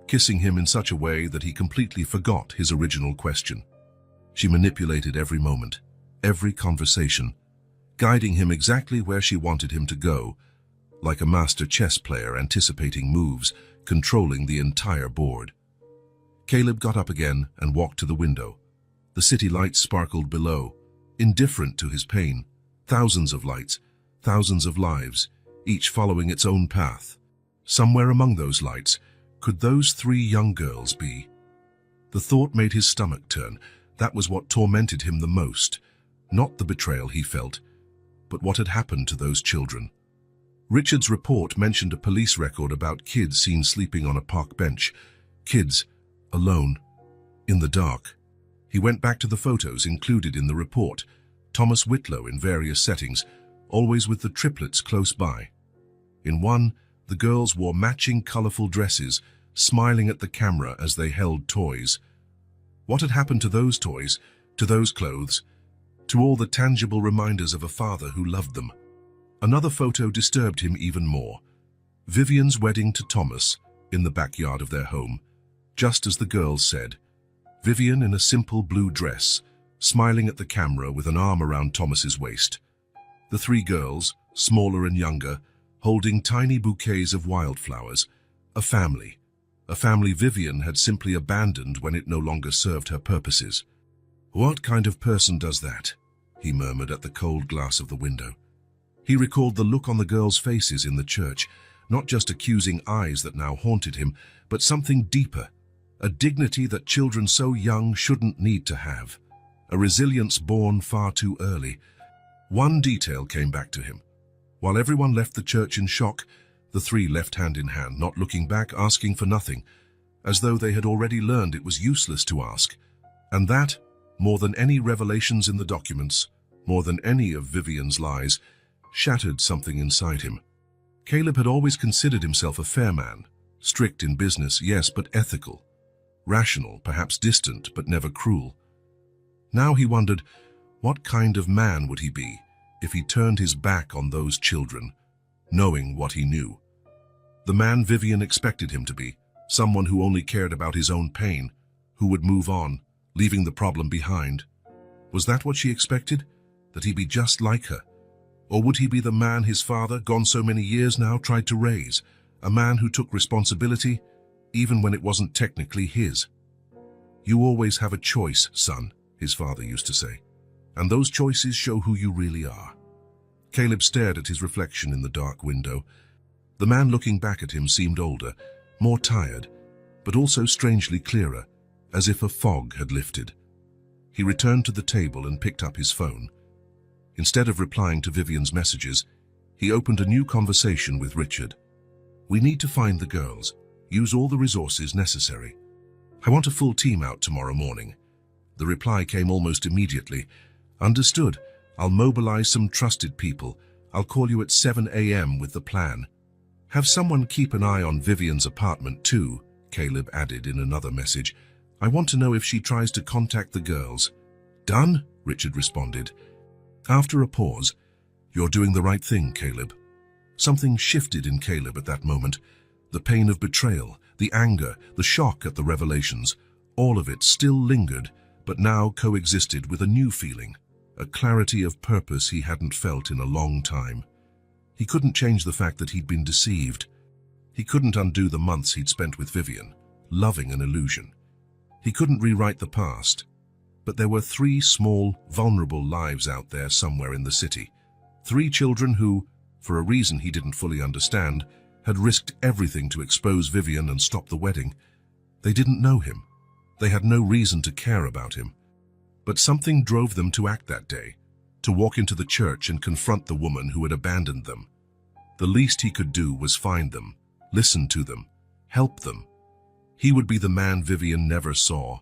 kissing him in such a way that he completely forgot his original question. She manipulated every moment, every conversation, guiding him exactly where she wanted him to go, like a master chess player anticipating moves, controlling the entire board. Caleb got up again and walked to the window. The city lights sparkled below, indifferent to his pain. Thousands of lights, thousands of lives, each following its own path. Somewhere among those lights, could those 3 young girls be? The thought made his stomach turn. That was what tormented him the most. Not the betrayal he felt, but what had happened to those children. Richard's report mentioned a police record about kids seen sleeping on a park bench. Kids, alone, in the dark. He went back to the photos included in the report. Thomas Whitlow in various settings, always with the triplets close by. In one, the girls wore matching colorful dresses, smiling at the camera as they held toys. What had happened to those toys, to those clothes, to all the tangible reminders of a father who loved them? Another photo disturbed him even more. Vivian's wedding to Thomas, in the backyard of their home, just as the girls said. Vivian in a simple blue dress, smiling at the camera with an arm around Thomas's waist. The 3 girls, smaller and younger, holding tiny bouquets of wildflowers. A family Vivian had simply abandoned when it no longer served her purposes. "What kind of person does that?" he murmured at the cold glass of the window. He recalled the look on the girls' faces in the church, not just accusing eyes that now haunted him, but something deeper, a dignity that children so young shouldn't need to have, a resilience born far too early. One detail came back to him. While everyone left the church in shock, the 3 left hand in hand, not looking back, asking for nothing, as though they had already learned it was useless to ask. And that, more than any revelations in the documents, more than any of Vivian's lies, shattered something inside him. Caleb had always considered himself a fair man, strict in business, yes, but ethical, rational, perhaps distant, but never cruel. Now he wondered, what kind of man would he be if he turned his back on those children, knowing what he knew? The man Vivian expected him to be, someone who only cared about his own pain, who would move on, leaving the problem behind. Was that what she expected? That he be just like her? Or would he be the man his father, gone so many years now, tried to raise? A man who took responsibility, even when it wasn't technically his. "You always have a choice, son," his father used to say. "And those choices show who you really are." Caleb stared at his reflection in the dark window. The man looking back at him seemed older, more tired, but also strangely clearer, as if a fog had lifted. He returned to the table and picked up his phone. Instead of replying to Vivian's messages, he opened a new conversation with Richard. "We need to find the girls, use all the resources necessary. I want a full team out tomorrow morning." The reply came almost immediately. "Understood. I'll mobilize some trusted people. I'll call you at 7 a.m. with the plan. Have someone keep an eye on Vivian's apartment too," Caleb added in another message. "I want to know if she tries to contact the girls." "Done," Richard responded. After a pause, "You're doing the right thing, Caleb." Something shifted in Caleb at that moment. The pain of betrayal, the anger, the shock at the revelations, all of it still lingered, but now coexisted with a new feeling, a clarity of purpose he hadn't felt in a long time. He couldn't change the fact that he'd been deceived. He couldn't undo the months he'd spent with Vivian, loving an illusion. He couldn't rewrite the past. But there were 3 small, vulnerable lives out there somewhere in the city. 3 children who, for a reason he didn't fully understand, had risked everything to expose Vivian and stop the wedding. They didn't know him. They had no reason to care about him. But something drove them to act that day, to walk into the church and confront the woman who had abandoned them. The least he could do was find them, listen to them, help them. He would be the man Vivian never saw,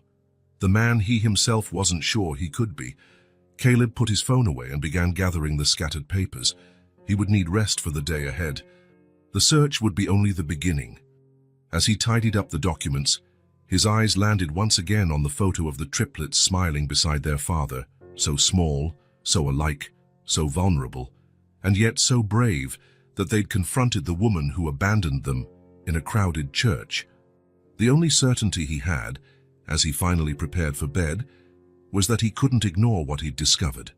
the man he himself wasn't sure he could be. Caleb put his phone away and began gathering the scattered papers. He would need rest for the day ahead. The search would be only the beginning. As he tidied up the documents, his eyes landed once again on the photo of the triplets smiling beside their father, so small, so alike, so vulnerable, and yet so brave that they'd confronted the woman who abandoned them in a crowded church. The only certainty he had, as he finally prepared for bed, was that he couldn't ignore what he'd discovered.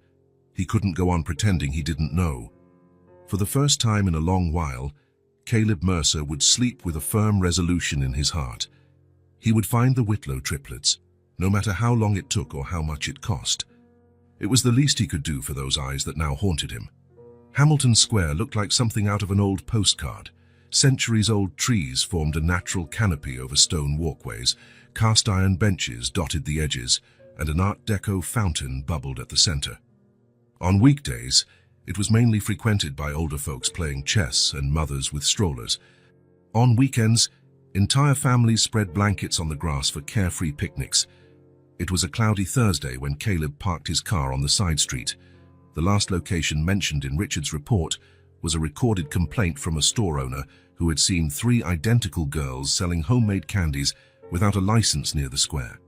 He couldn't go on pretending he didn't know. For the first time in a long while, Caleb Mercer would sleep with a firm resolution in his heart. He would find the Whitlow triplets, no matter how long it took or how much it cost. It was the least he could do for those eyes that now haunted him. Hamilton Square looked like something out of an old postcard. Centuries-old trees formed a natural canopy over stone walkways, cast-iron benches dotted the edges, and an Art Deco fountain bubbled at the center. On weekdays, it was mainly frequented by older folks playing chess and mothers with strollers. On weekends, entire families spread blankets on the grass for carefree picnics. It was a cloudy Thursday when Caleb parked his car on the side street. The last location mentioned in Richard's report was a recorded complaint from a store owner who had seen 3 identical girls selling homemade candies without a license near the square.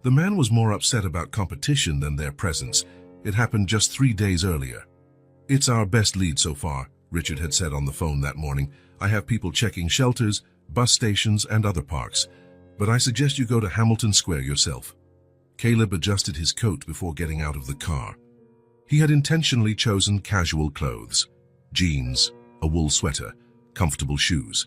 The man was more upset about competition than their presence. It happened just 3 days earlier. "It's our best lead so far," Richard had said on the phone that morning. "I have people checking shelters, bus stations, and other parks, but I suggest you go to Hamilton Square yourself." Caleb adjusted his coat before getting out of the car. He had intentionally chosen casual clothes: jeans, a wool sweater, comfortable shoes.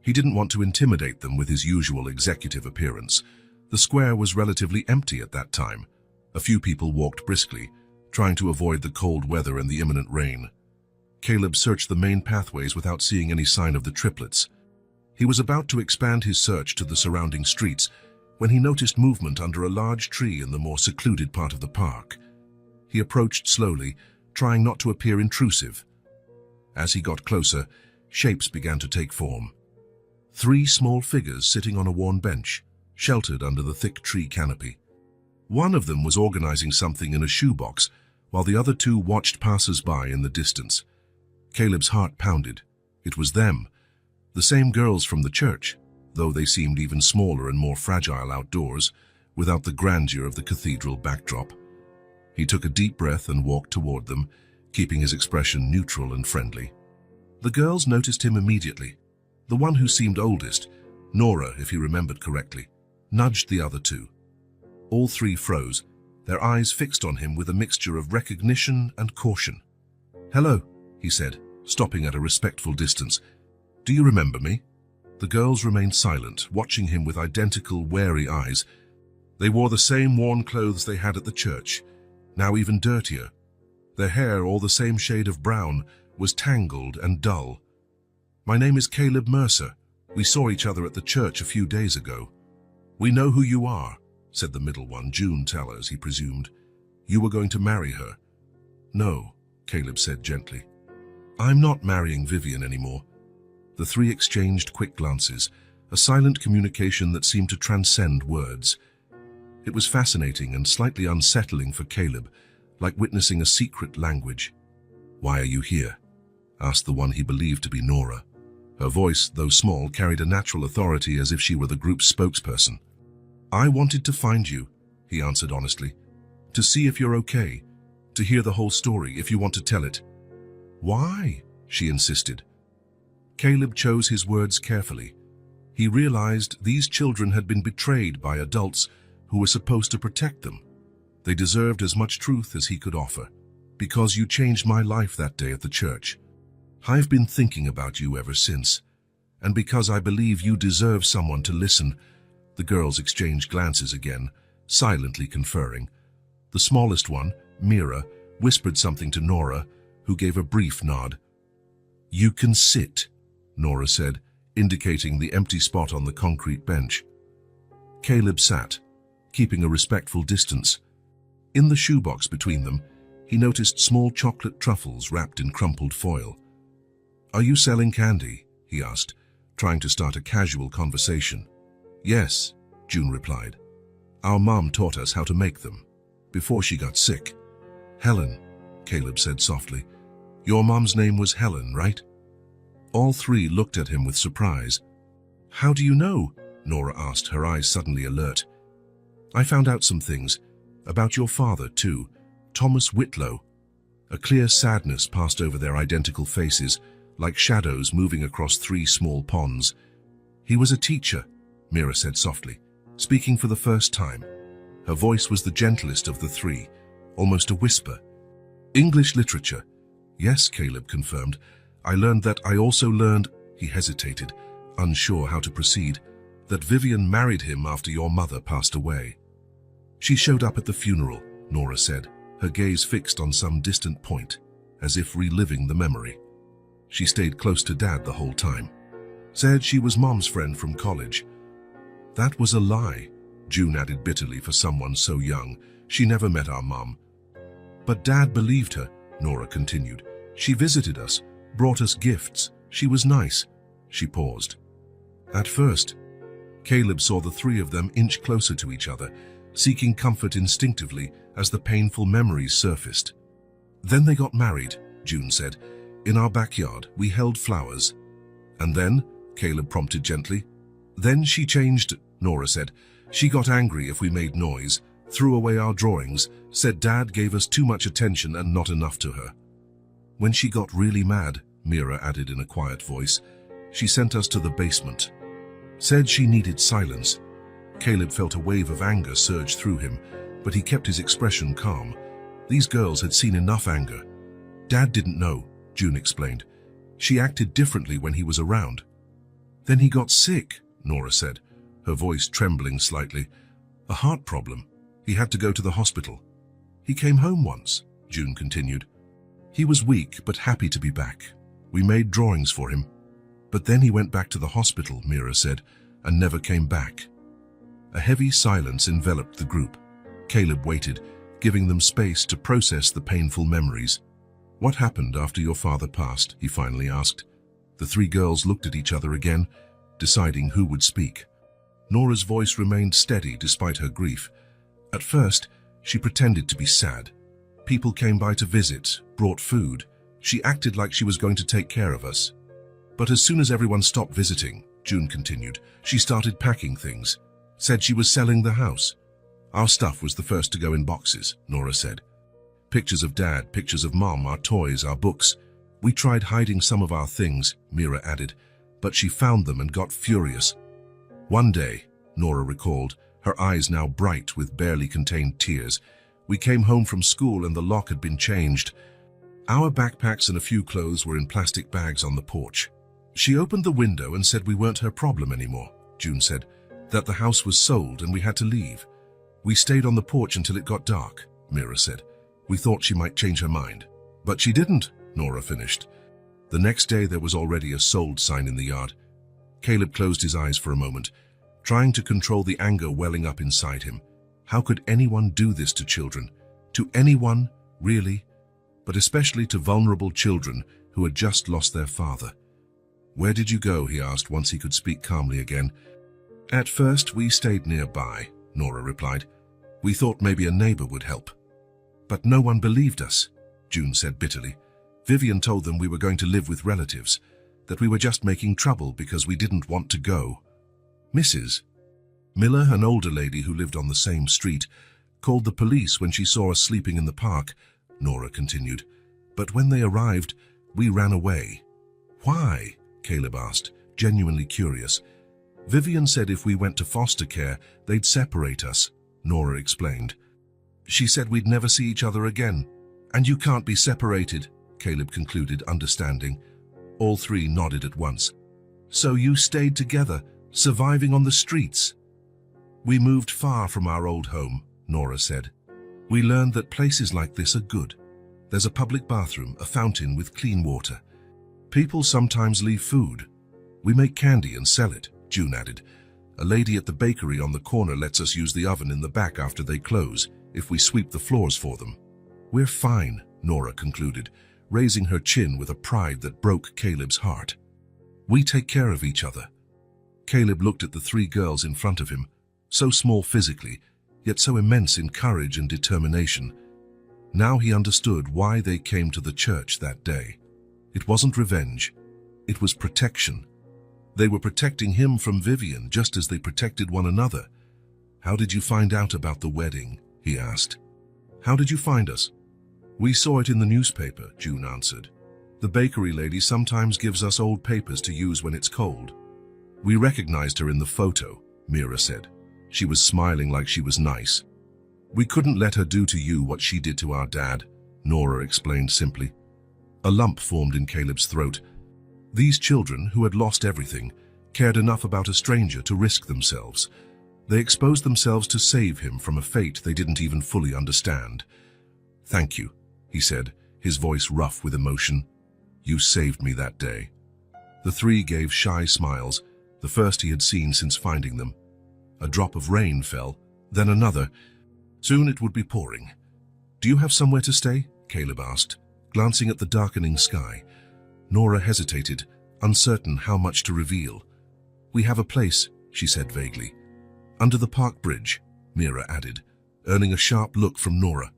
He didn't want to intimidate them with his usual executive appearance. The square was relatively empty at that time. A few people walked briskly, trying to avoid the cold weather and the imminent rain. Caleb searched the main pathways without seeing any sign of the triplets. He was about to expand his search to the surrounding streets when he noticed movement under a large tree in the more secluded part of the park. He approached slowly, trying not to appear intrusive. As he got closer, shapes began to take form. 3 small figures sitting on a worn bench, sheltered under the thick tree canopy. One of them was organizing something in a shoebox, while the other 2 watched passers-by in the distance. Caleb's heart pounded. It was them, the same girls from the church, though they seemed even smaller and more fragile outdoors, without the grandeur of the cathedral backdrop. He took a deep breath and walked toward them, keeping his expression neutral and friendly. The girls noticed him immediately. The one who seemed oldest, Nora, if he remembered correctly, nudged the other 2. All 3 froze, their eyes fixed on him with a mixture of recognition and caution. "Hello," he said, stopping at a respectful distance. "Do you remember me?" The girls remained silent, watching him with identical, wary eyes. They wore the same worn clothes they had at the church, now even dirtier. Their hair, all the same shade of brown, was tangled and dull. "My name is Caleb Mercer. We saw each other at the church a few days ago." "We know who you are," said the middle one, June Tellers, he presumed. "You were going to marry her." "No," Caleb said gently. "I'm not marrying Vivian anymore." The 3 exchanged quick glances, a silent communication that seemed to transcend words. It was fascinating and slightly unsettling for Caleb, like witnessing a secret language. "Why are you here?" asked the one he believed to be Nora. Her voice, though small, carried a natural authority as if she were the group's spokesperson. "I wanted to find you," he answered honestly. "To see if you're okay, to hear the whole story if you want to tell it." "Why?" she insisted. Caleb chose his words carefully. He realized these children had been betrayed by adults who were supposed to protect them. They deserved as much truth as he could offer. "Because you changed my life that day at the church. I've been thinking about you ever since. And because I believe you deserve someone to listen." The girls exchanged glances again, silently conferring. The smallest one, Mira, whispered something to Nora, who gave a brief nod. "You can sit," Nora said, indicating the empty spot on the concrete bench. Caleb sat, keeping a respectful distance. In the shoebox between them, he noticed small chocolate truffles wrapped in crumpled foil. "Are you selling candy?" he asked, trying to start a casual conversation. Yes, June replied. Our mom taught us how to make them, before she got sick. Helen, Caleb said softly. Your mom's name was Helen, right? All three looked at him with surprise. How do you know? Nora asked, her eyes suddenly alert. I found out some things. About your father, too. Thomas Whitlow. A clear sadness passed over their identical faces, like shadows moving across three small ponds. He was a teacher, Mira said softly, speaking for the first time. Her voice was the gentlest of the three, almost a whisper. English literature. Yes, Caleb confirmed. I learned that. I also learned, he hesitated, unsure how to proceed, that Vivian married him after your mother passed away. She showed up at the funeral, Nora said, her gaze fixed on some distant point, as if reliving the memory. She stayed close to Dad the whole time. Said she was Mom's friend from college. That was a lie, June added bitterly. For someone so young. She never met our mom. But Dad believed her, Nora continued. She visited us, brought us gifts. She was nice. She paused. At first, Caleb saw the three of them inch closer to each other, seeking comfort instinctively as the painful memories surfaced. Then they got married, June said. In our backyard, we held flowers. And then, Caleb prompted gently. Then she changed, Nora said. She got angry if we made noise, threw away our drawings, said Dad gave us too much attention and not enough to her. When she got really mad, Mira added in a quiet voice, she sent us to the basement. Said she needed silence. Caleb felt a wave of anger surge through him, but he kept his expression calm. These girls had seen enough anger. Dad didn't know, June explained. She acted differently when he was around. Then he got sick, Nora said, her voice trembling slightly. A heart problem. He had to go to the hospital. He came home once, June continued. He was weak but happy to be back. We made drawings for him. But then he went back to the hospital, Mira said, and never came back. A heavy silence enveloped the group. Caleb waited, giving them space to process the painful memories. What happened after your father passed? He finally asked. The three girls looked at each other again, deciding who would speak. Nora's voice remained steady despite her grief. At first, she pretended to be sad. People came by to visit, brought food. She acted like she was going to take care of us. But as soon as everyone stopped visiting, June continued, she started packing things. Said she was selling the house. Our stuff was the first to go in boxes, Nora said. Pictures of Dad, pictures of Mom, our toys, our books. We tried hiding some of our things, Mira added, but she found them and got furious. One day, Nora recalled, her eyes now bright with barely contained tears, we came home from school and the lock had been changed. Our backpacks and a few clothes were in plastic bags on the porch. She opened the window and said we weren't her problem anymore, June said, that the house was sold and we had to leave. We stayed on the porch until it got dark, Mira said. We thought she might change her mind. But she didn't, Nora finished. The next day there was already a sold sign in the yard. Caleb closed his eyes for a moment, trying to control the anger welling up inside him. How could anyone do this to children? To anyone, really? But especially to vulnerable children who had just lost their father. Where did you go? He asked once he could speak calmly again. At first we stayed nearby, Nora replied. We thought maybe a neighbor would help. But no one believed us, June said bitterly. Vivian told them we were going to live with relatives, that we were just making trouble because we didn't want to go. Mrs. Miller, an older lady who lived on the same street, called the police when she saw us sleeping in the park, Nora continued. But when they arrived, we ran away. Why? Caleb asked, genuinely curious. Vivian said if we went to foster care, they'd separate us, Nora explained. She said we'd never see each other again. And you can't be separated, Caleb concluded, understanding. All three nodded at once. So you stayed together, surviving on the streets? We moved far from our old home, Nora said. We learned that places like this are good. There's a public bathroom, a fountain with clean water. People sometimes leave food. We make candy and sell it, June added. A lady at the bakery on the corner lets us use the oven in the back after they close, if we sweep the floors for them. We're fine, Nora concluded, raising her chin with a pride that broke Caleb's heart. We take care of each other. Caleb looked at the three girls in front of him, so small physically, yet so immense in courage and determination. Now he understood why they came to the church that day. It wasn't revenge, it was protection. They were protecting him from Vivian just as they protected one another. "How did you find out about the wedding?" he asked. "How did you find us?" "We saw it in the newspaper," June answered. "The bakery lady sometimes gives us old papers to use when it's cold." "We recognized her in the photo," Mira said. "She was smiling like she was nice." "We couldn't let her do to you what she did to our dad," Nora explained simply. A lump formed in Caleb's throat. These children, who had lost everything, cared enough about a stranger to risk themselves. They exposed themselves to save him from a fate they didn't even fully understand. "Thank you," he said, his voice rough with emotion. "You saved me that day." The three gave shy smiles, the first he had seen since finding them. A drop of rain fell, then another. Soon it would be pouring. "Do you have somewhere to stay?" Caleb asked, glancing at the darkening sky. Nora hesitated, uncertain how much to reveal. "We have a place," she said vaguely. "Under the park bridge," Mira added, earning a sharp look from Nora.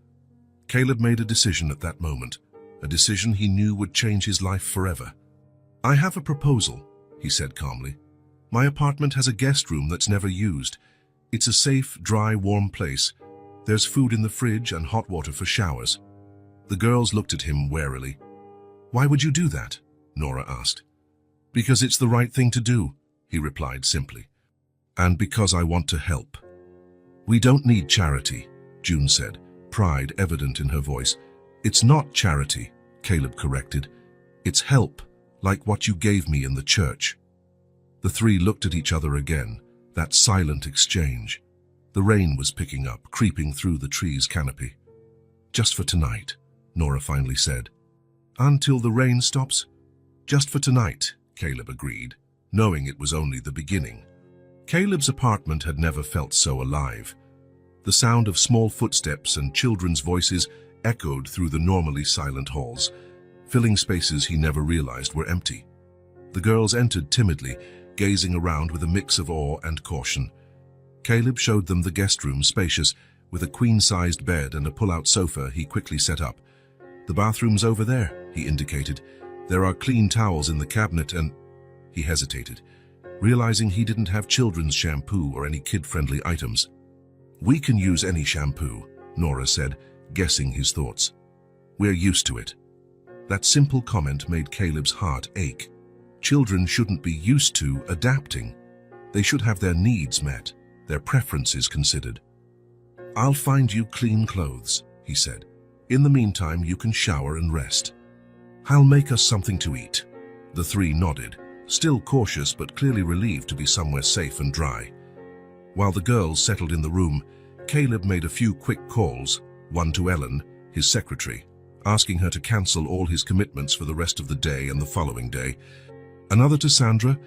Caleb made a decision at that moment, a decision he knew would change his life forever. "I have a proposal," he said calmly. "My apartment has a guest room that's never used. It's a safe, dry, warm place. There's food in the fridge and hot water for showers." The girls looked at him warily. "Why would you do that?" Nora asked. "Because it's the right thing to do," he replied simply. "And because I want to help." "We don't need charity," June said, pride evident in her voice. "It's not charity," Caleb corrected. "It's help, like what you gave me in the church." The three looked at each other again, that silent exchange. The rain was picking up, creeping through the tree's canopy. "Just for tonight," Nora finally said. "Until the rain stops?" "Just for tonight," Caleb agreed, knowing it was only the beginning. Caleb's apartment had never felt so alive. The sound of small footsteps and children's voices echoed through the normally silent halls, filling spaces he never realized were empty. The girls entered timidly, gazing around with a mix of awe and caution. Caleb showed them the guest room, spacious, with a queen-sized bed and a pull-out sofa he quickly set up. "The bathroom's over there," he indicated. "There are clean towels in the cabinet and—" He hesitated, realizing he didn't have children's shampoo or any kid-friendly items. "We can use any shampoo," Nora said, guessing his thoughts. "We're used to it." That simple comment made Caleb's heart ache. Children shouldn't be used to adapting. They should have their needs met, their preferences considered. "I'll find you clean clothes," he said. "In the meantime, you can shower and rest. I'll make us something to eat." The three nodded, still cautious but clearly relieved to be somewhere safe and dry. While the girls settled in the room, Caleb made a few quick calls, one to Ellen, his secretary, asking her to cancel all his commitments for the rest of the day and the following day. Another to Sandra,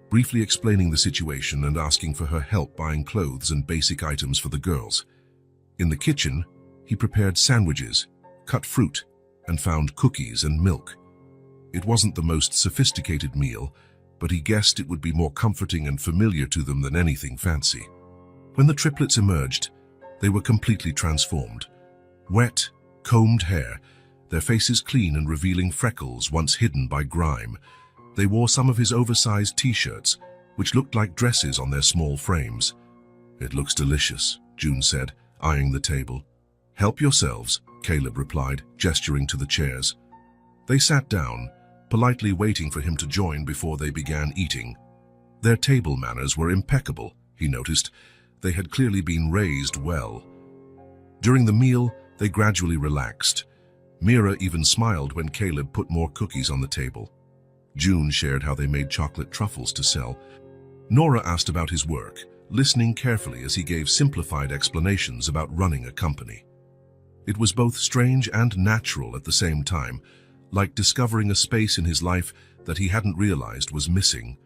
briefly explaining the situation and asking for her help buying clothes and basic items for the girls. In the kitchen, he prepared sandwiches, cut fruit, and found cookies and milk. It wasn't the most sophisticated meal, but he guessed it would be more comforting and familiar to them than anything fancy. When the triplets emerged, they were completely transformed. Wet, combed hair, their faces clean and revealing freckles once hidden by grime. They wore some of his oversized t-shirts, which looked like dresses on their small frames. "It looks delicious," June said, eyeing the table. "Help yourselves," Caleb replied, gesturing to the chairs. They sat down, politely waiting for him to join before they began eating. Their table manners were impeccable, he noticed. They had clearly been raised well. During the meal, they gradually relaxed. Mira even smiled when Caleb put more cookies on the table. June shared how they made chocolate truffles to sell. Nora asked about his work, listening carefully as he gave simplified explanations about running a company. It was both strange and natural at the same time, like discovering a space in his life that he hadn't realized was missing,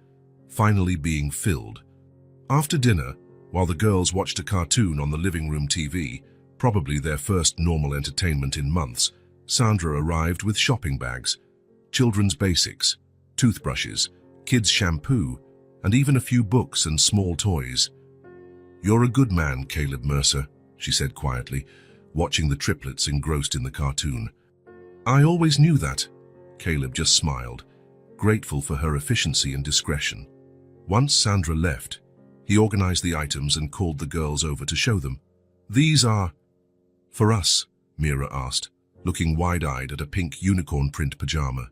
finally being filled. After dinner, while the girls watched a cartoon on the living room TV, probably their first normal entertainment in months, Sandra arrived with shopping bags, children's basics, toothbrushes, kids' shampoo, and even a few books and small toys. "You're a good man, Caleb Mercer," she said quietly, watching the triplets engrossed in the cartoon. "I always knew that." Caleb just smiled, grateful for her efficiency and discretion. Once Sandra left, he organized the items and called the girls over to show them. "These are for us," Mira asked, looking wide-eyed at a pink unicorn print pajama.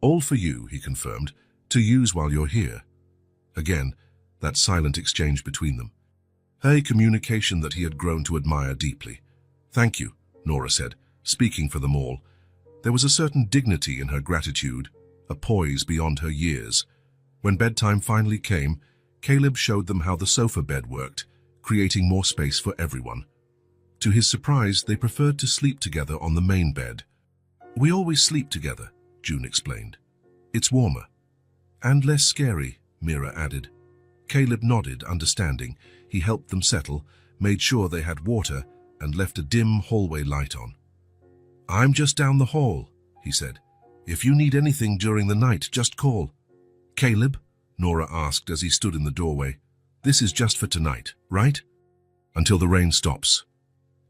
"All for you," he confirmed, "to use while you're here." Again, that silent exchange between them. A communication that he had grown to admire deeply. "Thank you," Nora said, speaking for them all. There was a certain dignity in her gratitude, a poise beyond her years. When bedtime finally came, Caleb showed them how the sofa bed worked, creating more space for everyone. To his surprise, they preferred to sleep together on the main bed. "We always sleep together," June explained. "It's warmer." "And less scary," Mira added. Caleb nodded, understanding. He helped them settle, made sure they had water, and left a dim hallway light on. "I'm just down the hall," he said. "If you need anything during the night, just call." "Caleb?" Nora asked as he stood in the doorway. "This is just for tonight, right?" "Until the rain stops."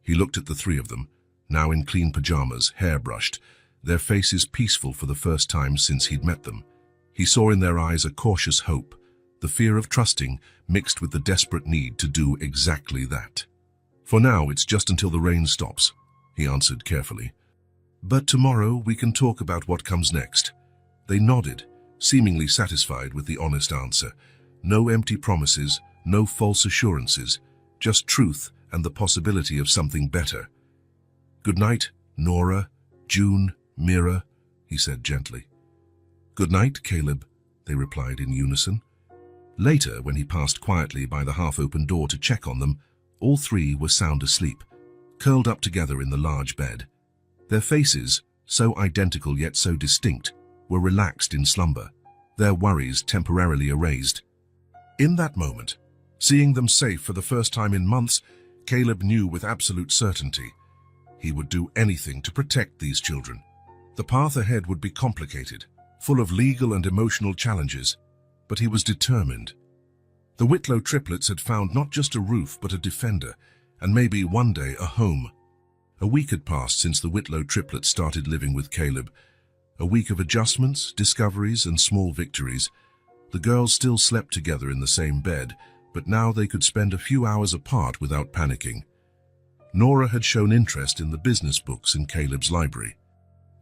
He looked at the three of them, now in clean pajamas, hair brushed, their faces peaceful for the first time since he'd met them. He saw in their eyes a cautious hope, the fear of trusting mixed with the desperate need to do exactly that. "For now, it's just until the rain stops," he answered carefully. "But tomorrow we can talk about what comes next." They nodded, seemingly satisfied with the honest answer. No empty promises, no false assurances, just truth and the possibility of something better. "Good night, Nora, June, Mira," he said gently. "Good night, Caleb," they replied in unison. Later, when he passed quietly by the half-open door to check on them, all three were sound asleep, curled up together in the large bed. Their faces, so identical yet so distinct, were relaxed in slumber, their worries temporarily erased. In that moment, seeing them safe for the first time in months, Caleb knew with absolute certainty he would do anything to protect these children. The path ahead would be complicated, full of legal and emotional challenges, but he was determined. The Whitlow triplets had found not just a roof but a defender, and maybe one day a home. A week had passed since the Whitlow triplets started living with Caleb. A week of adjustments, discoveries, and small victories. The girls still slept together in the same bed, but now they could spend a few hours apart without panicking. Nora had shown interest in the business books in Caleb's library.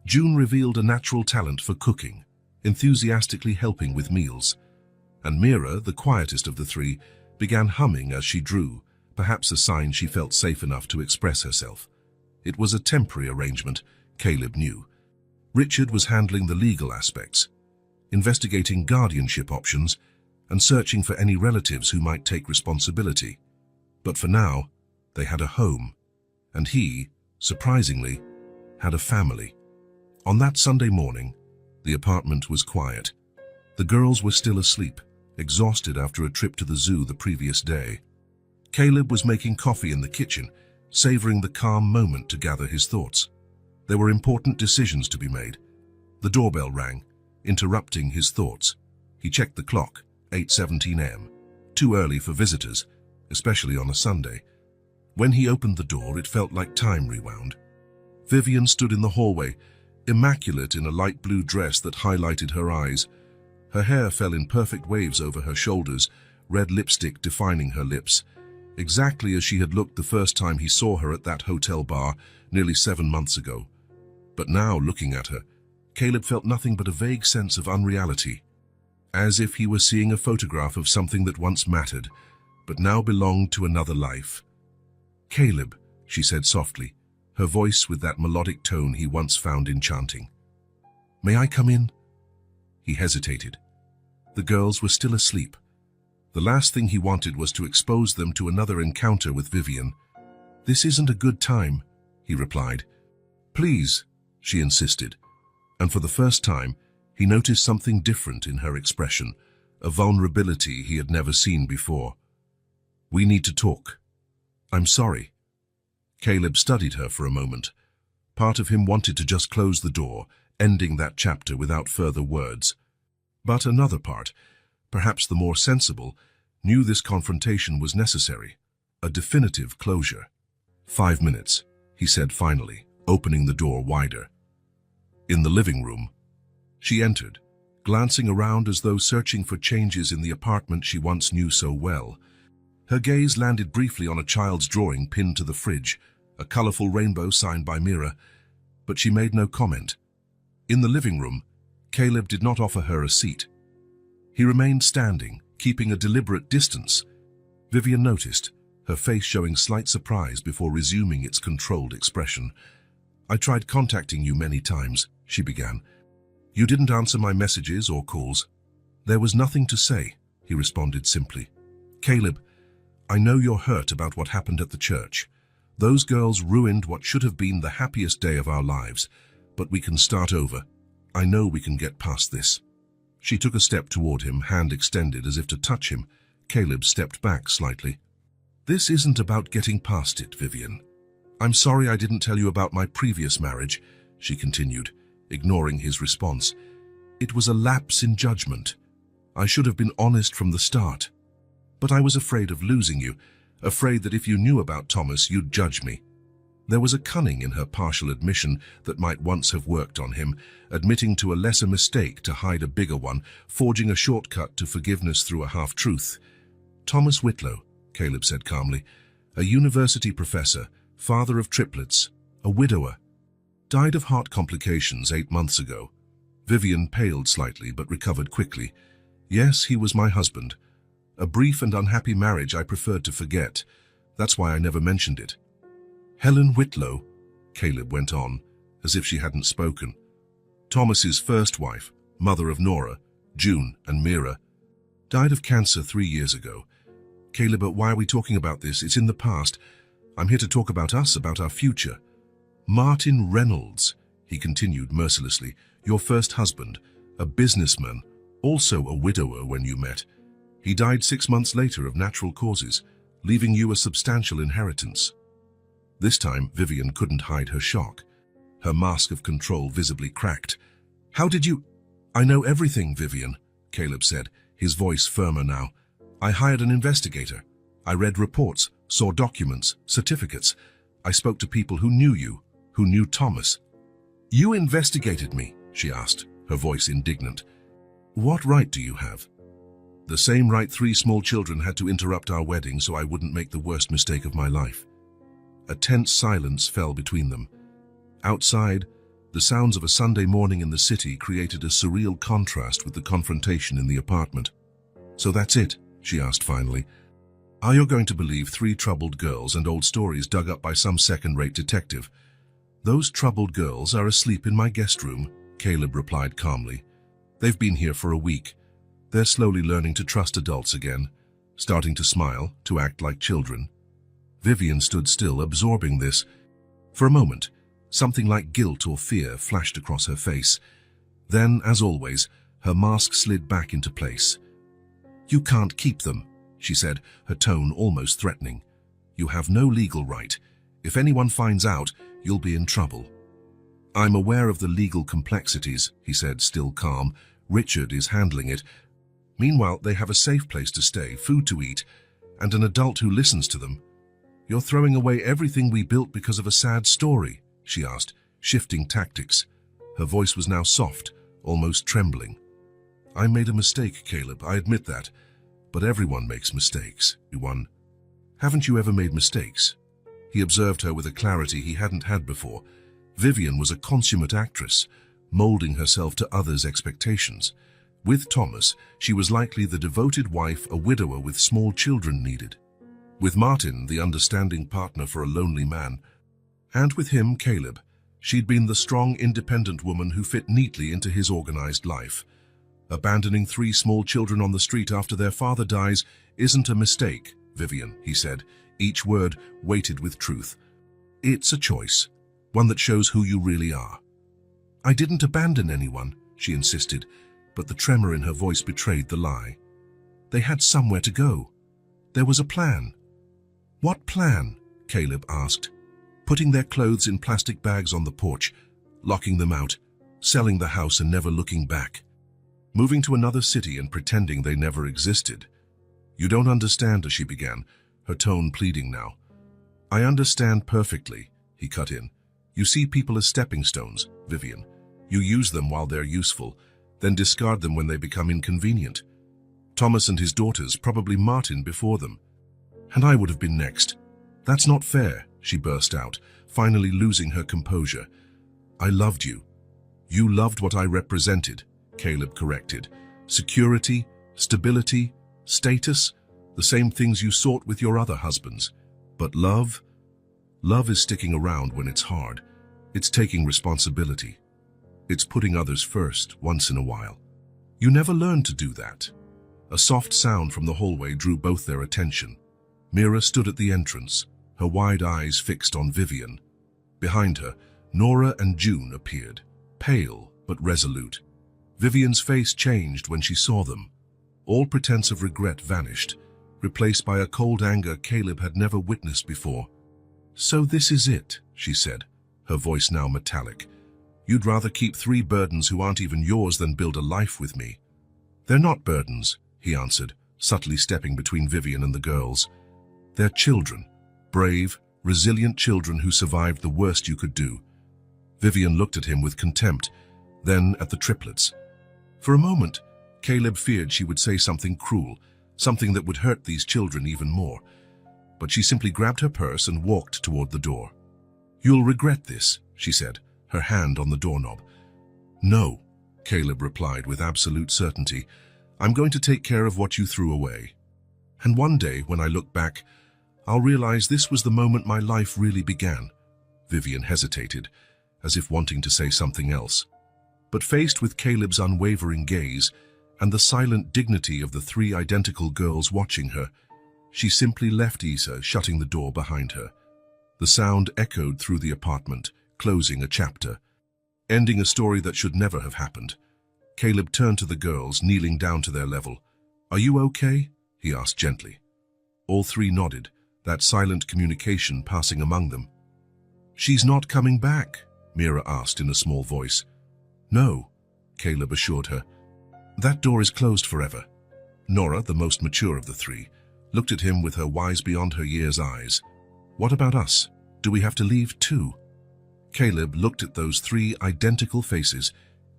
June revealed a natural talent for cooking, enthusiastically helping with meals. And Mira, the quietest of the three, began humming as she drew, perhaps a sign she felt safe enough to express herself. It was a temporary arrangement, Caleb knew. Richard was handling the legal aspects, investigating guardianship options, and searching for any relatives who might take responsibility. But for now, they had a home, and he, surprisingly, had a family. On that Sunday morning, the apartment was quiet. The girls were still asleep, exhausted after a trip to the zoo the previous day. Caleb was making coffee in the kitchen, savoring the calm moment to gather his thoughts. There were important decisions to be made. The doorbell rang, interrupting his thoughts. He checked the clock, 8:17 a.m. Too early for visitors, especially on a Sunday. When he opened the door, it felt like time rewound. Vivian stood in the hallway, immaculate in a light blue dress that highlighted her eyes. Her hair fell in perfect waves over her shoulders, red lipstick defining her lips, exactly as she had looked the first time he saw her at that hotel bar nearly 7 months ago. But now, looking at her, Caleb felt nothing but a vague sense of unreality, as if he were seeing a photograph of something that once mattered, but now belonged to another life. "Caleb," she said softly, her voice with that melodic tone he once found enchanting. "May I come in?" He hesitated. The girls were still asleep. The last thing he wanted was to expose them to another encounter with Vivian. "This isn't a good time," he replied. "Please," she insisted, and for the first time, he noticed something different in her expression, a vulnerability he had never seen before. "We need to talk." "I'm sorry." Caleb studied her for a moment. Part of him wanted to just close the door, ending that chapter without further words. But another part, perhaps the more sensible, knew this confrontation was necessary, a definitive closure. 5 minutes, he said finally, opening the door wider. In the living room, she entered, glancing around as though searching for changes in the apartment she once knew so well. Her gaze landed briefly on a child's drawing pinned to the fridge, a colorful rainbow signed by Mira, but she made no comment. In the living room, Caleb did not offer her a seat. He remained standing, keeping a deliberate distance. Vivian noticed, her face showing slight surprise before resuming its controlled expression. "I tried contacting you many times," she began. "You didn't answer my messages or calls." "There was nothing to say," he responded simply. "Caleb, I know you're hurt about what happened at the church. Those girls ruined what should have been the happiest day of our lives, but we can start over. I know we can get past this." She took a step toward him, hand extended as if to touch him. Caleb stepped back slightly. "This isn't about getting past it, Vivian. I'm sorry I didn't tell you about my previous marriage," she continued, ignoring his response. "It was a lapse in judgment. I should have been honest from the start. But I was afraid of losing you, afraid that if you knew about Thomas, you'd judge me." There was a cunning in her partial admission that might once have worked on him, admitting to a lesser mistake to hide a bigger one, forging a shortcut to forgiveness through a half-truth. "Thomas Whitlow," Caleb said calmly, "a university professor, father of triplets, a widower. Died of heart complications 8 months ago." Vivian paled slightly but recovered quickly. "Yes, he was my husband. A brief and unhappy marriage I preferred to forget. That's why I never mentioned it." "Helen Whitlow," Caleb went on, as if she hadn't spoken. "Thomas's first wife, mother of Nora, June, and Mira. Died of cancer 3 years ago. Caleb, why are we talking about this? It's in the past. I'm here to talk about us, about our future. Martin Reynolds," he continued mercilessly, "your first husband, a businessman, also a widower when you met. He died 6 months later of natural causes, leaving you a substantial inheritance." This time, Vivian couldn't hide her shock. Her mask of control visibly cracked. "How did you—" "I know everything, Vivian," Caleb said, his voice firmer now. "I hired an investigator. I read reports, saw documents, certificates. I spoke to people who knew you, who knew Thomas." "You investigated me?" she asked, her voice indignant. "What right do you have?" "The same right 3 small children had to interrupt our wedding so I wouldn't make the worst mistake of my life." A tense silence fell between them. Outside, the sounds of a Sunday morning in the city created a surreal contrast with the confrontation in the apartment. "So that's it?" she asked finally. "Are you going to believe 3 troubled girls and old stories dug up by some second-rate detective?" "Those troubled girls are asleep in my guest room," Caleb replied calmly. "They've been here for a week. They're slowly learning to trust adults again, starting to smile, to act like children." Vivian stood still, absorbing this. For a moment, something like guilt or fear flashed across her face. Then, as always, her mask slid back into place. "You can't keep them," she said, her tone almost threatening. "You have no legal right. If anyone finds out, you'll be in trouble." "I'm aware of the legal complexities," he said, still calm. "Richard is handling it. Meanwhile, they have a safe place to stay, food to eat, and an adult who listens to them." "You're throwing away everything we built because of a sad story?" she asked, shifting tactics. Her voice was now soft, almost trembling. "I made a mistake, Caleb, I admit that. But everyone makes mistakes. Everyone. Haven't you ever made mistakes?" He observed her with a clarity he hadn't had before. Vivian was a consummate actress, molding herself to others' expectations. With Thomas, she was likely the devoted wife a widower with small children needed. With Martin, the understanding partner for a lonely man. And with him, Caleb, she'd been the strong, independent woman who fit neatly into his organized life. "Abandoning 3 small children on the street after their father dies isn't a mistake, Vivian," he said, each word weighted with truth. "It's a choice, one that shows who you really are." "I didn't abandon anyone," she insisted, but the tremor in her voice betrayed the lie. "They had somewhere to go. There was a plan." "What plan?" Caleb asked. "Putting their clothes in plastic bags on the porch, locking them out, selling the house and never looking back." moving to another city and pretending they never existed. You don't understand, she began, her tone pleading now. I understand perfectly, he cut in. You see people as stepping stones, Vivian. You use them while they're useful, then discard them when they become inconvenient. Thomas and his daughters, probably Martin before them. And I would have been next. That's not fair, she burst out, finally losing her composure. I loved you. You loved what I represented, Caleb corrected. Security, stability, status, the same things you sought with your other husbands. But love? Love is sticking around when it's hard. It's taking responsibility. It's putting others first once in a while. You never learned to do that. A soft sound from the hallway drew both their attention. Mira stood at the entrance, her wide eyes fixed on Vivian. Behind her, Nora and June appeared, pale but resolute. Vivian's face changed when she saw them. All pretense of regret vanished, replaced by a cold anger Caleb had never witnessed before. So this is it, she said, her voice now metallic. You'd rather keep 3 burdens who aren't even yours than build a life with me. They're not burdens, he answered, subtly stepping between Vivian and the girls. They're children, brave, resilient children who survived the worst you could do. Vivian looked at him with contempt, then at the triplets. For a moment, Caleb feared she would say something cruel, something that would hurt these children even more. But she simply grabbed her purse and walked toward the door. You'll regret this, she said, her hand on the doorknob. No, Caleb replied with absolute certainty. I'm going to take care of what you threw away. And one day, when I look back, I'll realize this was the moment my life really began. Vivian hesitated, as if wanting to say something else. But faced with Caleb's unwavering gaze and the silent dignity of the 3 identical girls watching her, she simply left Isa, shutting the door behind her. The sound echoed through the apartment, closing a chapter, ending a story that should never have happened. Caleb turned to the girls, kneeling down to their level. Are you okay? He asked gently. All 3 nodded, that silent communication passing among them. She's not coming back, Mira asked in a small voice. No, Caleb assured her. That door is closed forever. Nora, the most mature of the 3, looked at him with her wise beyond her years eyes. What about us? Do we have to leave too? Caleb looked at those 3 identical faces,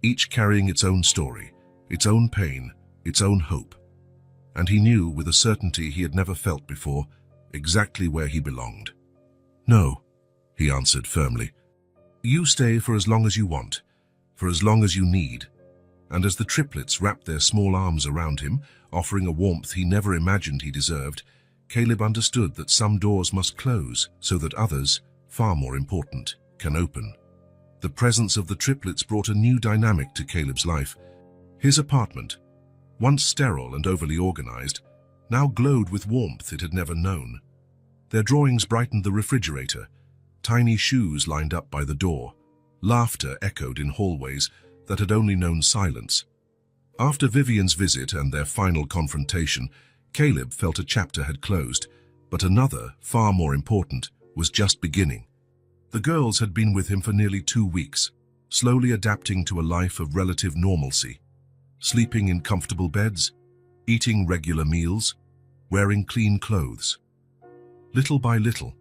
each carrying its own story, its own pain, its own hope. And he knew with a certainty he had never felt before exactly where he belonged. No, he answered firmly. You stay for as long as you want, for as long as you need. And as the triplets wrapped their small arms around him, offering a warmth he never imagined he deserved, Caleb understood that some doors must close so that others, far more important, can open. The presence of the triplets brought a new dynamic to Caleb's life. His apartment, once sterile and overly organized, now glowed with warmth it had never known. Their drawings brightened the refrigerator, tiny shoes lined up by the door, laughter echoed in hallways that had only known silence. After Vivian's visit and their final confrontation, Caleb felt a chapter had closed, but another, far more important, was just beginning. The girls had been with him for nearly 2 weeks, slowly adapting to a life of relative normalcy, sleeping in comfortable beds, eating regular meals, wearing clean clothes. Little by little,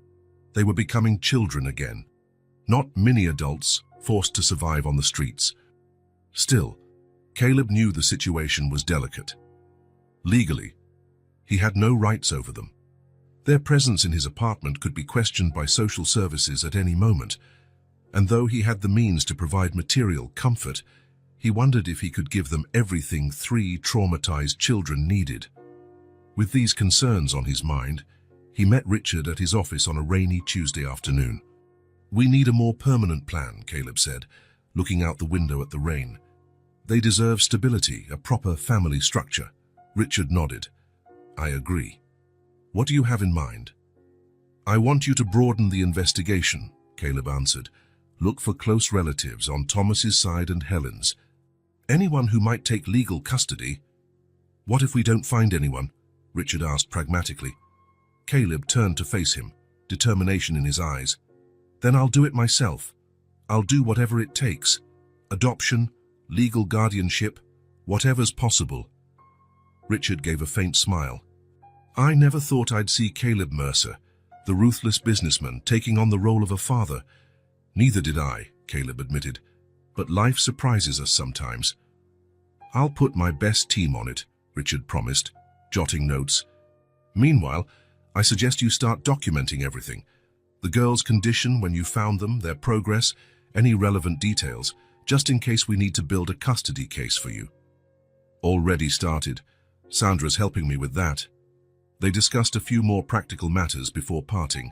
they were becoming children again, not mini-adults forced to survive on the streets. Still, Caleb knew the situation was delicate. Legally, he had no rights over them. Their presence in his apartment could be questioned by social services at any moment, and though he had the means to provide material comfort, he wondered if he could give them everything 3 traumatized children needed. With these concerns on his mind, he met Richard at his office on a rainy Tuesday afternoon. We need a more permanent plan, Caleb said, looking out the window at the rain. They deserve stability, a proper family structure. Richard nodded. I agree. What do you have in mind? I want you to broaden the investigation, Caleb answered. Look for close relatives on Thomas's side and Helen's. Anyone who might take legal custody. What if we don't find anyone? Richard asked pragmatically. Caleb turned to face him, determination in his eyes. Then I'll do it myself. I'll do whatever it takes. Adoption, legal guardianship, Whatever's possible. Richard gave a faint smile. I never thought I'd see Caleb Mercer, the ruthless businessman, taking on the role of a father. Neither did I, Caleb admitted, but life surprises us sometimes. I'll put my best team on it, Richard promised, jotting notes. Meanwhile, I suggest you start documenting everything. The girls' condition when you found them, their progress, any relevant details, just in case we need to build a custody case for you. Already started. Sandra's helping me with that. They discussed a few more practical matters before parting.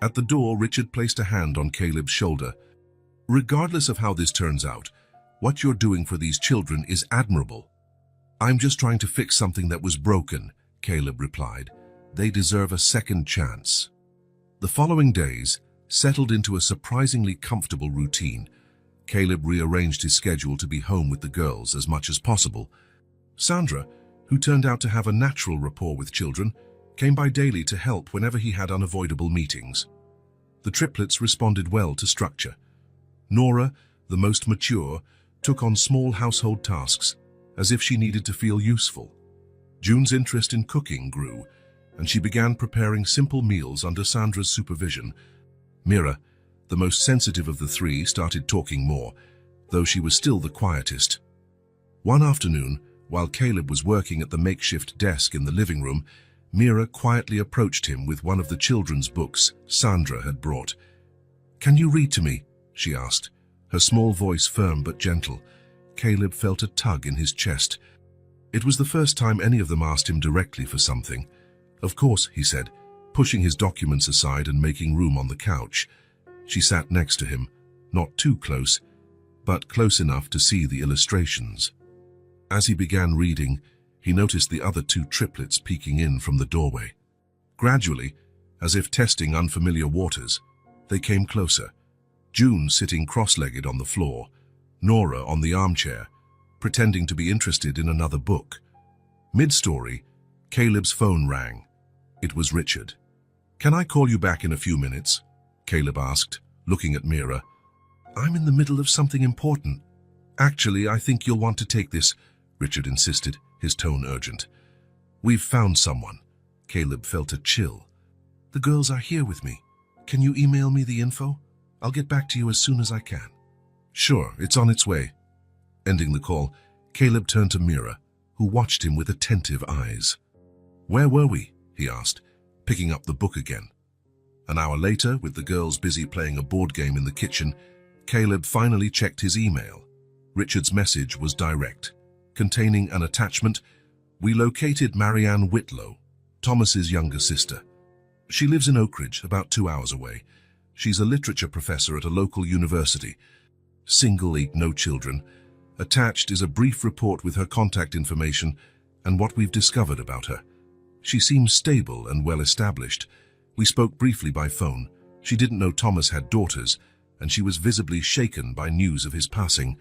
At the door, Richard placed a hand on Caleb's shoulder. Regardless of how this turns out, what you're doing for these children is admirable. I'm just trying to fix something that was broken, Caleb replied. They deserve a second chance. The following days settled into a surprisingly comfortable routine. Caleb rearranged his schedule to be home with the girls as much as possible. Sandra, who turned out to have a natural rapport with children, came by daily to help whenever he had unavoidable meetings. The triplets responded well to structure. Nora, the most mature, took on small household tasks, as if she needed to feel useful. June's interest in cooking grew, and she began preparing simple meals under Sandra's supervision. Mira, the most sensitive of the three, started talking more, though she was still the quietest. One afternoon, while Caleb was working at the makeshift desk in the living room, Mira quietly approached him with one of the children's books Sandra had brought. "Can you read to me?" she asked, her small voice firm but gentle. Caleb felt a tug in his chest. It was the first time any of them asked him directly for something. "Of course," he said, pushing his documents aside and making room on the couch. She sat next to him, not too close, but close enough to see the illustrations. As he began reading, he noticed the other two triplets peeking in from the doorway. Gradually, as if testing unfamiliar waters, they came closer. June sitting cross-legged on the floor, Nora on the armchair, pretending to be interested in another book. Mid-story, Caleb's phone rang. It was Richard. "Can I call you back in a few minutes?" Caleb asked, looking at Mira. "I'm in the middle of something important." "Actually, I think you'll want to take this," Richard insisted, his tone urgent. "We've found someone." Caleb felt a chill. "The girls are here with me. Can you email me the info? I'll get back to you as soon as I can." "Sure, it's on its way." Ending the call, Caleb turned to Mira, who watched him with attentive eyes. "Where were we?" he asked, picking up the book again. An hour later, with the girls busy playing a board game in the kitchen, Caleb finally checked his email. Richard's message was direct, containing an attachment. "We located Marianne Whitlow, Thomas's younger sister. She lives in Oak Ridge, about 2 hours away. She's a literature professor at a local university. Single, no children. Attached is a brief report with her contact information and what we've discovered about her. She seems stable and well-established. We spoke briefly by phone. She didn't know Thomas had daughters, and she was visibly shaken by news of his passing.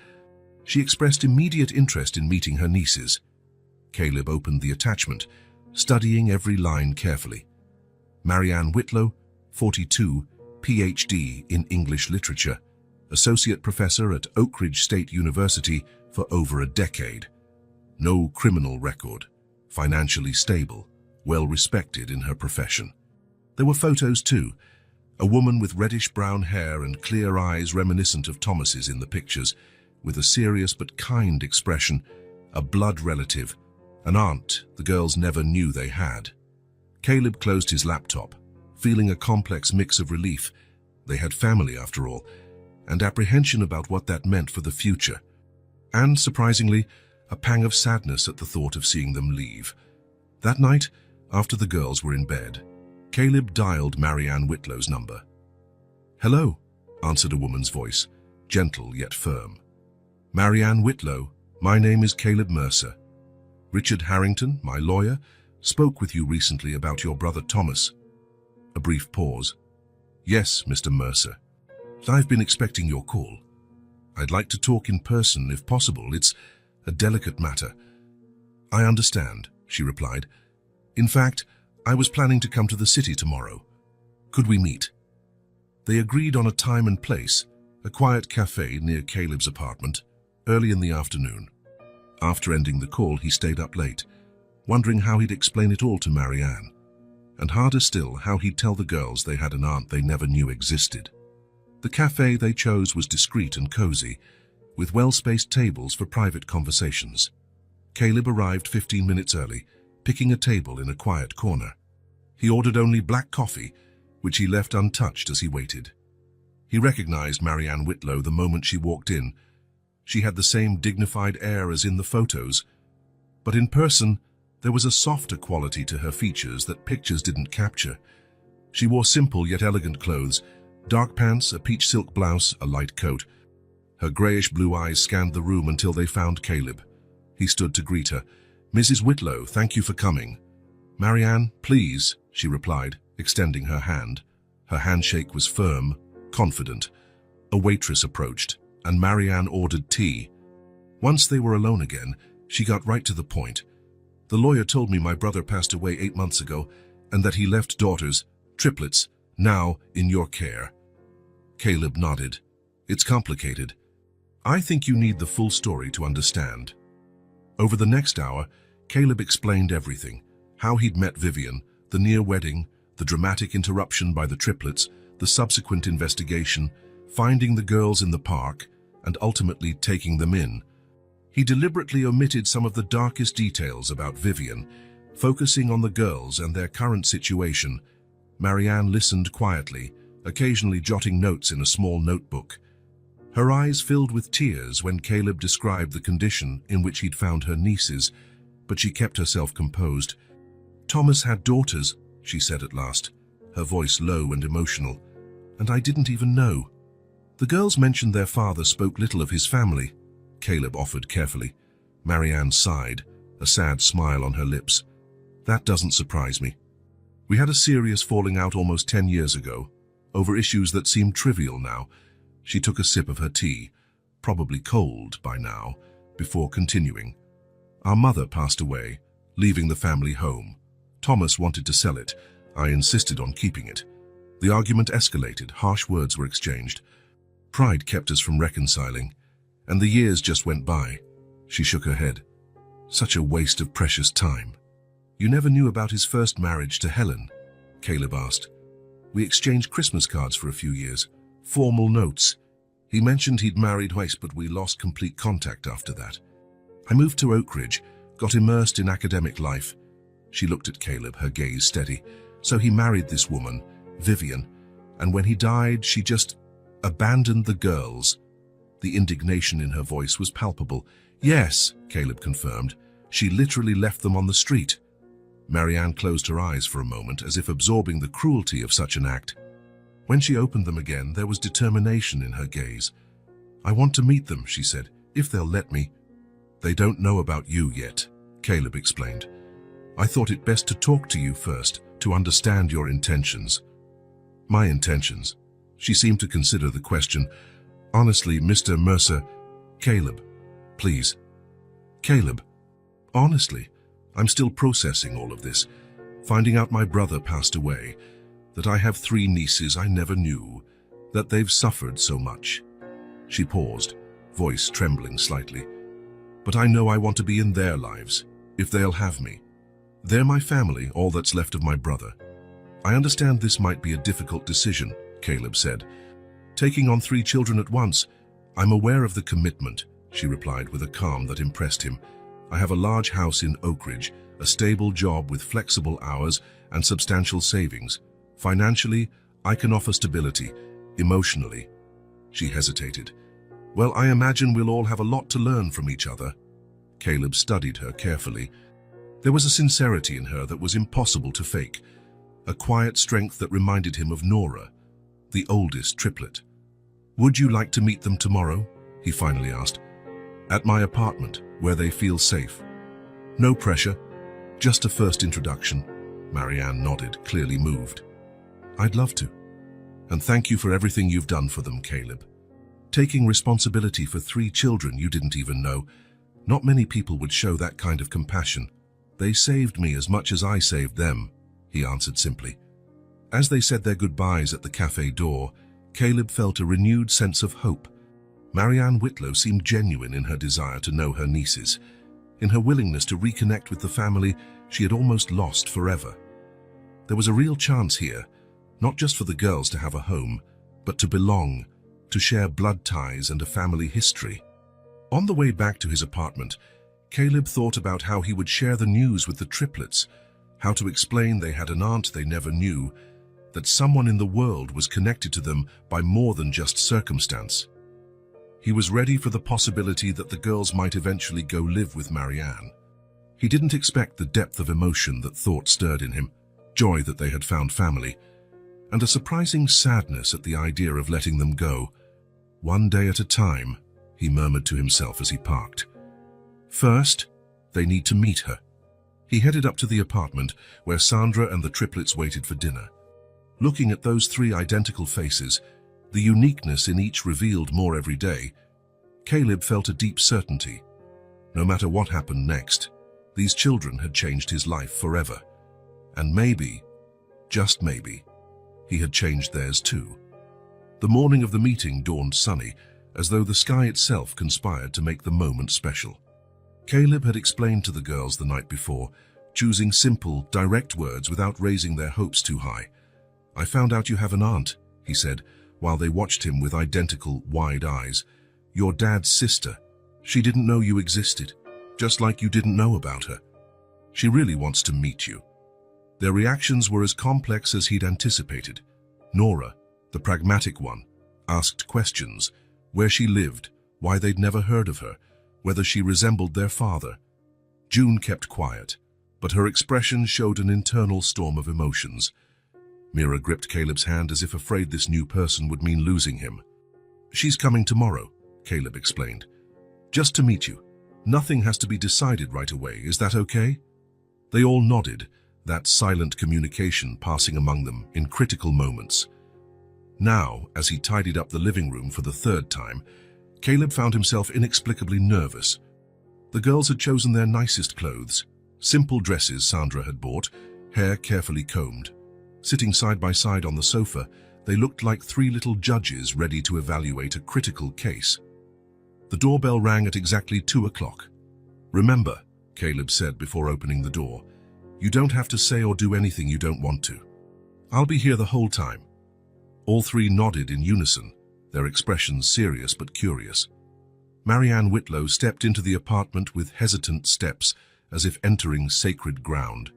She expressed immediate interest in meeting her nieces." Caleb opened the attachment, studying every line carefully. Marianne Whitlow, 42, PhD in English Literature, Associate Professor at Oak Ridge State University for over a decade. No criminal record, financially stable, well-respected in her profession. There were photos too. A woman with reddish-brown hair and clear eyes reminiscent of Thomas's in the pictures, with a serious but kind expression, a blood relative, an aunt the girls never knew they had. Caleb closed his laptop, feeling a complex mix of relief. They had family after all, and apprehension about what that meant for the future. And, surprisingly, a pang of sadness at the thought of seeing them leave. That night, after the girls were in bed, Caleb dialed Marianne Whitlow's number. "Hello," answered a woman's voice, gentle yet firm. "Marianne Whitlow, my name is Caleb Mercer. Richard Harrington, my lawyer, spoke with you recently about your brother Thomas." A brief pause. "Yes, Mr. Mercer. I've been expecting your call. I'd like to talk in person if possible. It's a delicate matter." "I understand," she replied. "In fact, I was planning to come to the city tomorrow. Could we meet?" They agreed on a time and place, a quiet cafe near Caleb's apartment, early in the afternoon. After ending the call, he stayed up late, wondering how he'd explain it all to Marianne, and harder still, how he'd tell the girls they had an aunt they never knew existed. The cafe they chose was discreet and cozy, with well-spaced tables for private conversations. Caleb arrived 15 minutes early, picking a table in a quiet corner. He ordered only black coffee, which he left untouched as he waited. He recognized Marianne Whitlow the moment she walked in. She had the same dignified air as in the photos, but in person, there was a softer quality to her features that pictures didn't capture. She wore simple yet elegant clothes, dark pants, a peach silk blouse, a light coat. Her grayish-blue eyes scanned the room until they found Caleb. He stood to greet her. "Mrs. Whitlow, thank you for coming." "Marianne, please," she replied, extending her hand. Her handshake was firm, confident. A waitress approached, and Marianne ordered tea. Once they were alone again, she got right to the point. "The lawyer told me my brother passed away 8 months ago, and that he left daughters, triplets, now in your care." Caleb nodded. "It's complicated. I think you need the full story to understand." Over the next hour, Caleb explained everything: how he'd met Vivian, the near wedding, the dramatic interruption by the triplets, the subsequent investigation, finding the girls in the park, and ultimately taking them in. He deliberately omitted some of the darkest details about Vivian, focusing on the girls and their current situation. Marianne listened quietly, occasionally jotting notes in a small notebook. Her eyes filled with tears when Caleb described the condition in which he'd found her nieces, but she kept herself composed. "Thomas had daughters," she said at last, her voice low and emotional, "and I didn't even know." "The girls mentioned their father spoke little of his family," Caleb offered carefully. Marianne sighed, a sad smile on her lips. "That doesn't surprise me. We had a serious falling out almost 10 years ago, over issues that seem trivial now." She took a sip of her tea, probably cold by now, before continuing. "Our mother passed away, leaving the family home. Thomas wanted to sell it. I insisted on keeping it. The argument escalated, harsh words were exchanged. Pride kept us from reconciling, and the years just went by." She shook her head. "Such a waste of precious time." "You never knew about his first marriage to Helen?" Caleb asked. "We exchanged Christmas cards for a few years. Formal notes. He mentioned he'd married twice, but we lost complete contact after that. I moved to Oak Ridge, got immersed in academic life." She looked at Caleb, her gaze steady. "So he married this woman, Vivian, and when he died, she just abandoned the girls." The indignation in her voice was palpable. "Yes," Caleb confirmed. "She literally left them on the street." Marianne closed her eyes for a moment, as if absorbing the cruelty of such an act. When she opened them again, there was determination in her gaze. "I want to meet them," she said, "if they'll let me." "They don't know about you yet," Caleb explained. "I thought it best to talk to you first, to understand your intentions." "My intentions?" She seemed to consider the question. "Honestly, Mr. Mercer..." "Caleb, please." "Caleb, honestly, I'm still processing all of this, finding out my brother passed away, that I have 3 nieces I never knew, that they've suffered so much." She paused, voice trembling slightly. "But I know I want to be in their lives, if they'll have me. They're my family, all that's left of my brother." "I understand this might be a difficult decision," Caleb said. "Taking on 3 children at once, I'm aware of the commitment," she replied with a calm that impressed him. "I have a large house in Oak Ridge, a stable job with flexible hours and substantial savings. Financially, I can offer stability. Emotionally..." She hesitated. "Well, I imagine we'll all have a lot to learn from each other." Caleb studied her carefully. There was a sincerity in her that was impossible to fake, a quiet strength that reminded him of Nora, the oldest triplet. "Would you like to meet them tomorrow?" he finally asked. "At my apartment, where they feel safe. No pressure, just a first introduction." Marianne nodded, clearly moved. "I'd love to. And thank you for everything you've done for them, Caleb. Taking responsibility for 3 children you didn't even know. Not many people would show that kind of compassion. They saved me as much as I saved them," he answered simply. As they said their goodbyes at the cafe door, Caleb felt a renewed sense of hope. Marianne Whitlow seemed genuine in her desire to know her nieces. in her willingness to reconnect with the family she had almost lost forever. There was a real chance here, not just for the girls to have a home, but to belong, to share blood ties and a family history. On the way back to his apartment, Caleb thought about how he would share the news with the triplets, how to explain they had an aunt they never knew, that someone in the world was connected to them by more than just circumstance. He was ready for the possibility that the girls might eventually go live with Marianne. He didn't expect the depth of emotion that thought stirred in him, joy that they had found family, and a surprising sadness at the idea of letting them go. One day at a time, he murmured to himself as he parked. First, they need to meet her. He headed up to the apartment where Sandra and the triplets waited for dinner. Looking at those three identical faces, the uniqueness in each revealed more every day, Caleb felt a deep certainty. No matter what happened next, these children had changed his life forever. And maybe, just maybe, he had changed theirs too. The morning of the meeting dawned sunny, as though the sky itself conspired to make the moment special. Caleb had explained to the girls the night before, choosing simple, direct words without raising their hopes too high. "I found out you have an aunt," he said, while they watched him with identical, wide eyes. "Your dad's sister. She didn't know you existed, just like you didn't know about her. She really wants to meet you." Their reactions were as complex as he'd anticipated. Nora, the pragmatic one, asked questions: where she lived, why they'd never heard of her, whether she resembled their father. June kept quiet, but her expression showed an internal storm of emotions. Mira gripped Caleb's hand as if afraid this new person would mean losing him. "She's coming tomorrow," Caleb explained. "Just to meet you. Nothing has to be decided right away, is that okay?" They all nodded, that silent communication passing among them in critical moments. Now, as he tidied up the living room for the third time, Caleb found himself inexplicably nervous. The girls had chosen their nicest clothes, simple dresses Sandra had bought, hair carefully combed. Sitting side by side on the sofa, they looked like three little judges ready to evaluate a critical case. The doorbell rang at exactly 2 o'clock. "Remember," Caleb said before opening the door, "you don't have to say or do anything you don't want to. I'll be here the whole time." All three nodded in unison, their expressions serious but curious. Marianne Whitlow stepped into the apartment with hesitant steps, as if entering sacred ground.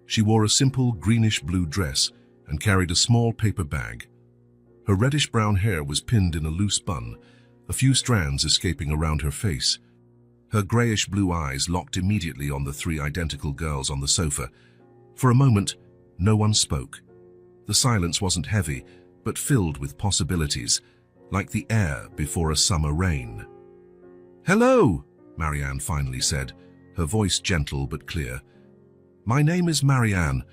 She wore a simple greenish-blue dress and carried a small paper bag. Her reddish-brown hair was pinned in a loose bun, a few strands escaping around her face. Her grayish-blue eyes locked immediately on the three identical girls on the sofa. For a moment, no one spoke. The silence wasn't heavy, but filled with possibilities, like the air before a summer rain. "Hello," Marianne finally said, her voice gentle but clear. "My name is Marianne.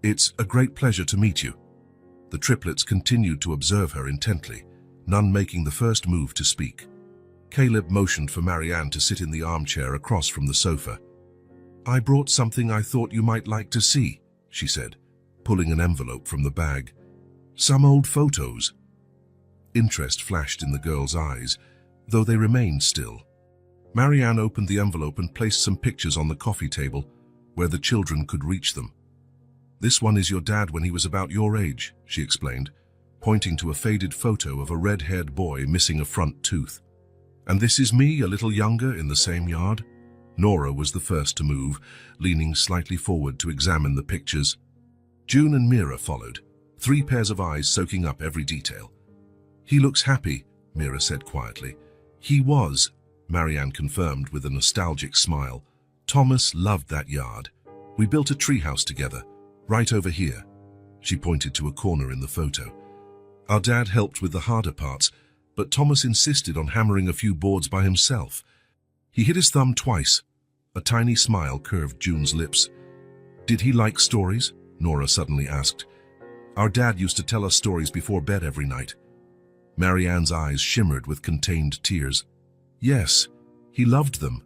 It's a great pleasure to meet you." The triplets continued to observe her intently, none making the first move to speak. Caleb motioned for Marianne to sit in the armchair across from the sofa. "I brought something I thought you might like to see," she said, pulling an envelope from the bag. "Some old photos." Interest flashed in the girls' eyes, though they remained still. Marianne opened the envelope and placed some pictures on the coffee table, where the children could reach them. "This one is your dad when he was about your age," she explained, pointing to a faded photo of a red-haired boy missing a front tooth. "And this is me, a little younger, in the same yard." Nora was the first to move, leaning slightly forward to examine the pictures. June and Mira followed, 3 pairs of eyes soaking up every detail. "He looks happy," Mira said quietly. "He was," Marianne confirmed with a nostalgic smile. "Thomas loved that yard. We built a treehouse together, right over here." She pointed to a corner in the photo. "Our dad helped with the harder parts, but Thomas insisted on hammering a few boards by himself. He hit his thumb twice." A tiny smile curved June's lips. "Did he like stories?" Nora suddenly asked. "Our dad used to tell us stories before bed every night." Marianne's eyes shimmered with contained tears. "Yes, he loved them,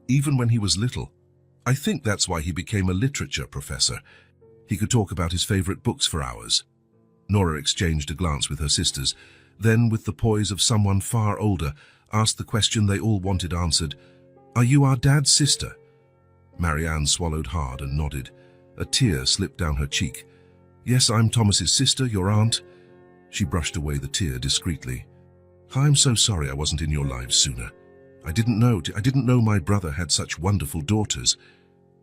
even when he was little. I think that's why he became a literature professor. He could talk about his favorite books for hours." Nora exchanged a glance with her sisters, then, with the poise of someone far older, asked the question they all wanted answered. Are you our dad's sister? Marianne swallowed hard and nodded. A tear slipped down her cheek. Yes, I'm Thomas's sister, your aunt. She brushed away the tear discreetly. I'm so sorry I wasn't in your lives sooner. I didn't know my brother had such wonderful daughters.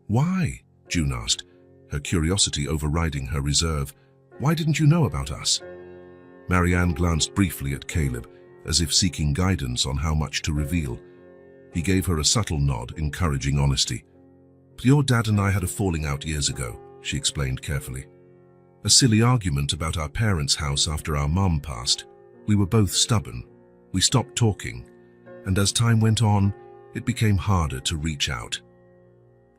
Why? June asked, her curiosity overriding her reserve. Why didn't you know about us? Marianne glanced briefly at Caleb, as if seeking guidance on how much to reveal. He gave her a subtle nod, encouraging honesty. Your dad and I had a falling out years ago, she explained carefully. A silly argument about our parents' house after our mum passed. We were both stubborn. We stopped talking, and as time went on, it became harder to reach out.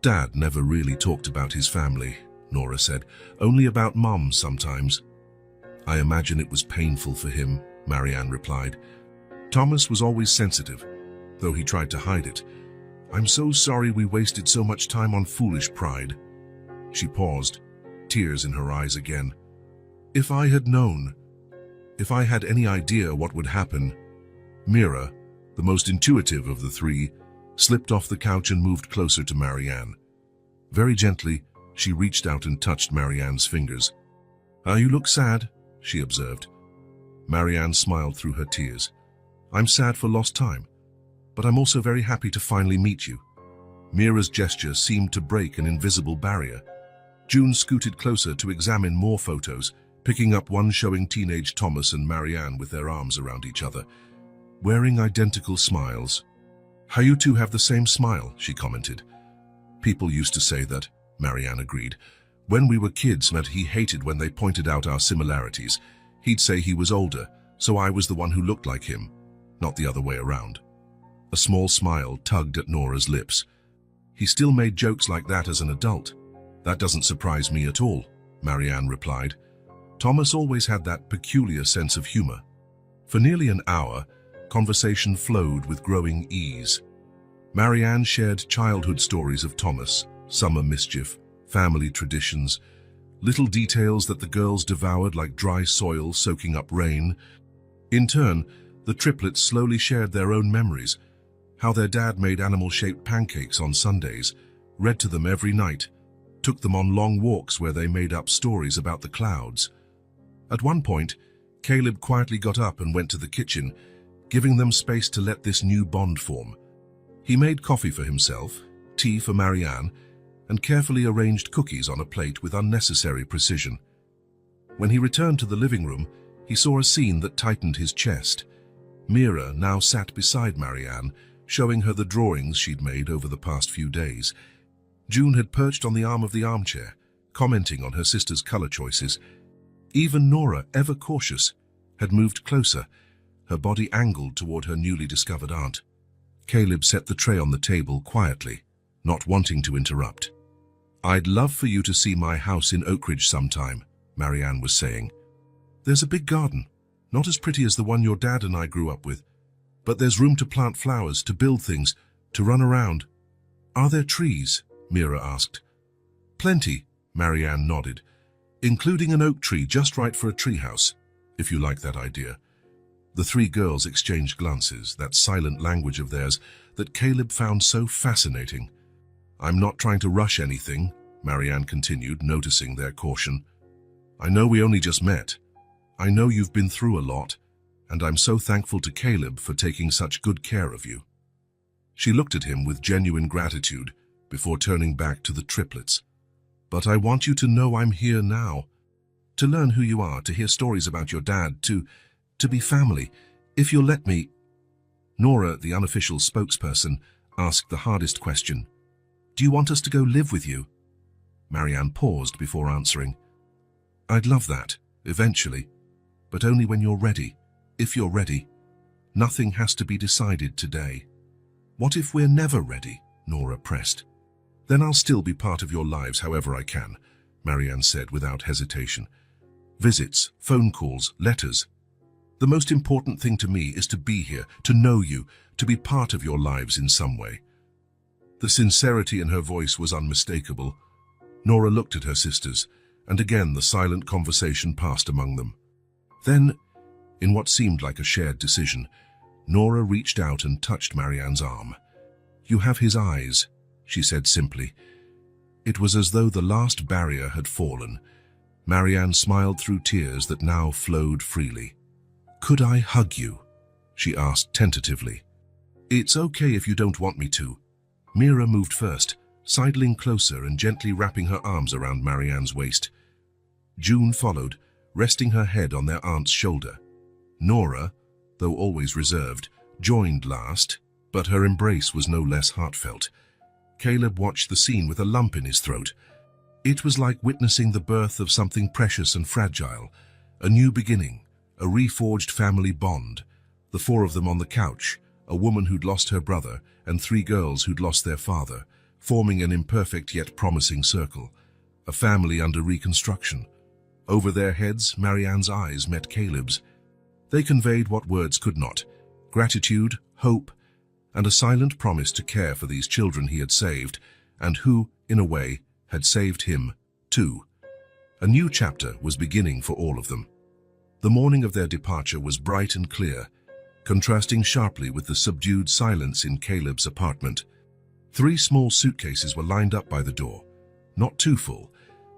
Dad never really talked about his family, Nora said, only about Mum sometimes. I imagine it was painful for him, Marianne replied. Thomas was always sensitive, though he tried to hide it. I'm so sorry we wasted so much time on foolish pride. She paused, tears in her eyes again. If I had known, if I had any idea what would happen. Mira, the most intuitive of the three, slipped off the couch and moved closer to Marianne. Very gently, she reached out and touched Marianne's fingers. You look sad, she observed. Marianne smiled through her tears. I'm sad for lost time, but I'm also very happy to finally meet you. Mira's gesture seemed to break an invisible barrier. June scooted closer to examine more photos, picking up one showing teenage Thomas and Marianne with their arms around each other, wearing identical smiles. How you two have the same smile, she commented. People used to say that, Marianne agreed. When we were kids, he hated when they pointed out our similarities. He'd say he was older, so I was the one who looked like him, not the other way around. A small smile tugged at Nora's lips. He still made jokes like that as an adult. That doesn't surprise me at all, Marianne replied. Thomas always had that peculiar sense of humor. For nearly an hour, conversation flowed with growing ease. Marianne shared childhood stories of Thomas, summer mischief, family traditions, little details that the girls devoured like dry soil soaking up rain. In turn, the triplets slowly shared their own memories, how their dad made animal-shaped pancakes on Sundays, read to them every night, took them on long walks where they made up stories about the clouds. At one point, Caleb quietly got up and went to the kitchen, giving them space to let this new bond form. He made coffee for himself, tea for Marianne, and carefully arranged cookies on a plate with unnecessary precision. When he returned to the living room, he saw a scene that tightened his chest. Mira now sat beside Marianne, showing her the drawings she'd made over the past few days. June had perched on the arm of the armchair, commenting on her sister's color choices. Even Nora, ever cautious, had moved closer, her body angled toward her newly discovered aunt. Caleb set the tray on the table quietly, not wanting to interrupt. I'd love for you to see my house in Oak Ridge sometime, Marianne was saying. There's a big garden, not as pretty as the one your dad and I grew up with, but there's room to plant flowers, to build things, to run around. Are there trees? Mira asked. Plenty, Marianne nodded, including an oak tree just right for a treehouse, if you like that idea. The three girls exchanged glances, that silent language of theirs that Caleb found so fascinating. I'm not trying to rush anything, Marianne continued, noticing their caution. I know we only just met. I know you've been through a lot, and I'm so thankful to Caleb for taking such good care of you. She looked at him with genuine gratitude before turning back to the triplets. But I want you to know I'm here now, to learn who you are, to hear stories about your dad, to be family, if you'll let me. Nora, the unofficial spokesperson, asked the hardest question. Do you want us to go live with you? Marianne paused before answering. I'd love that, eventually, but only when you're ready. If you're ready. Nothing has to be decided today. What if we're never ready? Nora pressed. Then I'll still be part of your lives however I can, Marianne said without hesitation. Visits, phone calls, letters. The most important thing to me is to be here, to know you, to be part of your lives in some way. The sincerity in her voice was unmistakable. Nora looked at her sisters, and again the silent conversation passed among them. Then, in what seemed like a shared decision, Nora reached out and touched Marianne's arm. "You have his eyes," she said simply. It was as though the last barrier had fallen. Marianne smiled through tears that now flowed freely. "Could I hug you?" she asked tentatively. "It's okay if you don't want me to." Mira moved first, sidling closer and gently wrapping her arms around Marianne's waist. June followed, resting her head on their aunt's shoulder. Nora, though always reserved, joined last, but her embrace was no less heartfelt. Caleb watched the scene with a lump in his throat. It was like witnessing the birth of something precious and fragile, a new beginning, a reforged family bond. The four of them on the couch, a woman who'd lost her brother and three girls who'd lost their father, forming an imperfect yet promising circle, a family under reconstruction. Over their heads, Marianne's eyes met Caleb's. They conveyed what words could not: gratitude, hope, and a silent promise to care for these children he had saved, and who, in a way, had saved him, too. A new chapter was beginning for all of them. The morning of their departure was bright and clear, contrasting sharply with the subdued silence in Caleb's apartment. 3 small suitcases were lined up by the door, not too full,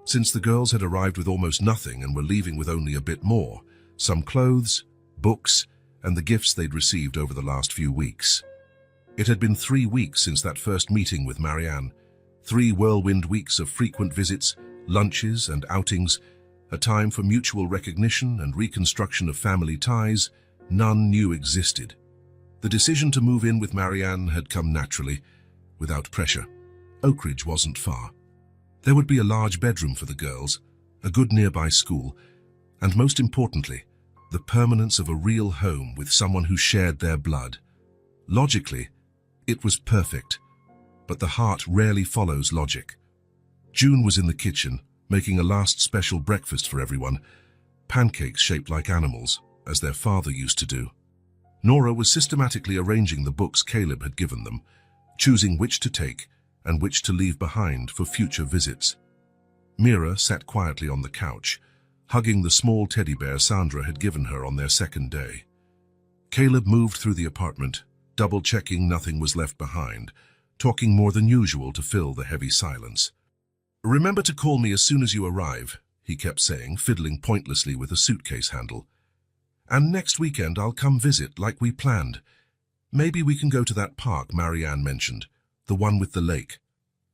since the girls had arrived with almost nothing and were leaving with only a bit more, some clothes, books, and the gifts they'd received over the last few weeks. It had been 3 weeks since that first meeting with Marianne, 3 whirlwind weeks of frequent visits, lunches and outings, a time for mutual recognition and reconstruction of family ties none knew existed. The decision to move in with Marianne had come naturally, without pressure. Oakridge wasn't far. There would be a large bedroom for the girls, a good nearby school, and most importantly, the permanence of a real home with someone who shared their blood. Logically, it was perfect, but the heart rarely follows logic. June was in the kitchen, making a last special breakfast for everyone, pancakes shaped like animals, as their father used to do. Nora was systematically arranging the books Caleb had given them, choosing which to take and which to leave behind for future visits. Mira sat quietly on the couch, hugging the small teddy bear Sandra had given her on their second day. Caleb moved through the apartment, double-checking nothing was left behind, talking more than usual to fill the heavy silence. "Remember to call me as soon as you arrive," he kept saying, fiddling pointlessly with a suitcase handle. "And next weekend I'll come visit like we planned. Maybe we can go to that park Marianne mentioned, the one with the lake."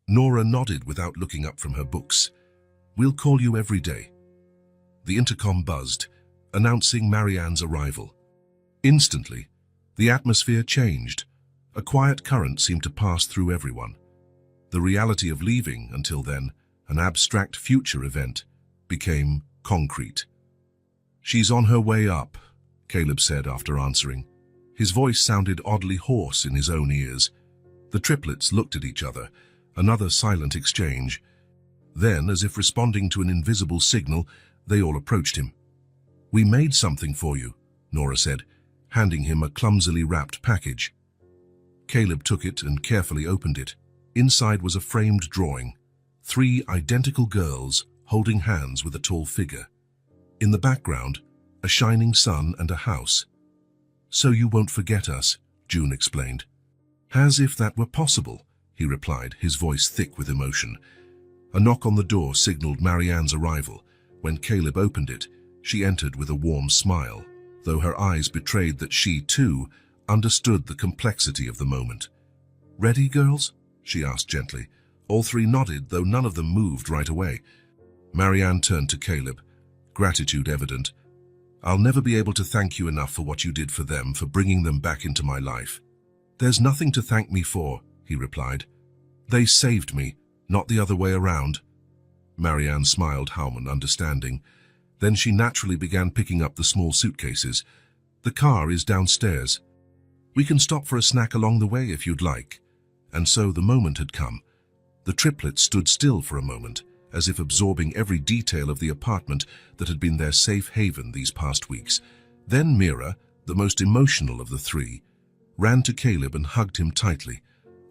Nora nodded without looking up from her books. "We'll call you every day." The intercom buzzed, announcing Marianne's arrival. Instantly, the atmosphere changed. A quiet current seemed to pass through everyone. The reality of leaving, until then, an abstract future event, became concrete. "She's on her way up," Caleb said after answering. His voice sounded oddly hoarse in his own ears. The triplets looked at each other, another silent exchange. Then, as if responding to an invisible signal, they all approached him. "We made something for you," Nora said, handing him a clumsily wrapped package. Caleb took it and carefully opened it. Inside was a framed drawing, 3 identical girls holding hands with a tall figure. In the background, a shining sun and a house. "So you won't forget us," June explained. "As if that were possible," he replied, his voice thick with emotion. A knock on the door signaled Marianne's arrival. When Caleb opened it, she entered with a warm smile, though her eyes betrayed that she, too, understood the complexity of the moment. "Ready, girls?" she asked gently. All 3 nodded, though none of them moved right away. Marianne turned to Caleb, gratitude evident. "I'll never be able to thank you enough for what you did for them, for bringing them back into my life." "There's nothing to thank me for," he replied. "They saved me, not the other way around." Marianne smiled, Howman understanding. Then she naturally began picking up the small suitcases. "The car is downstairs. We can stop for a snack along the way if you'd like." And so the moment had come. The triplets stood still for a moment, as if absorbing every detail of the apartment that had been their safe haven these past weeks. Then Mira, the most emotional of the 3, ran to Caleb and hugged him tightly.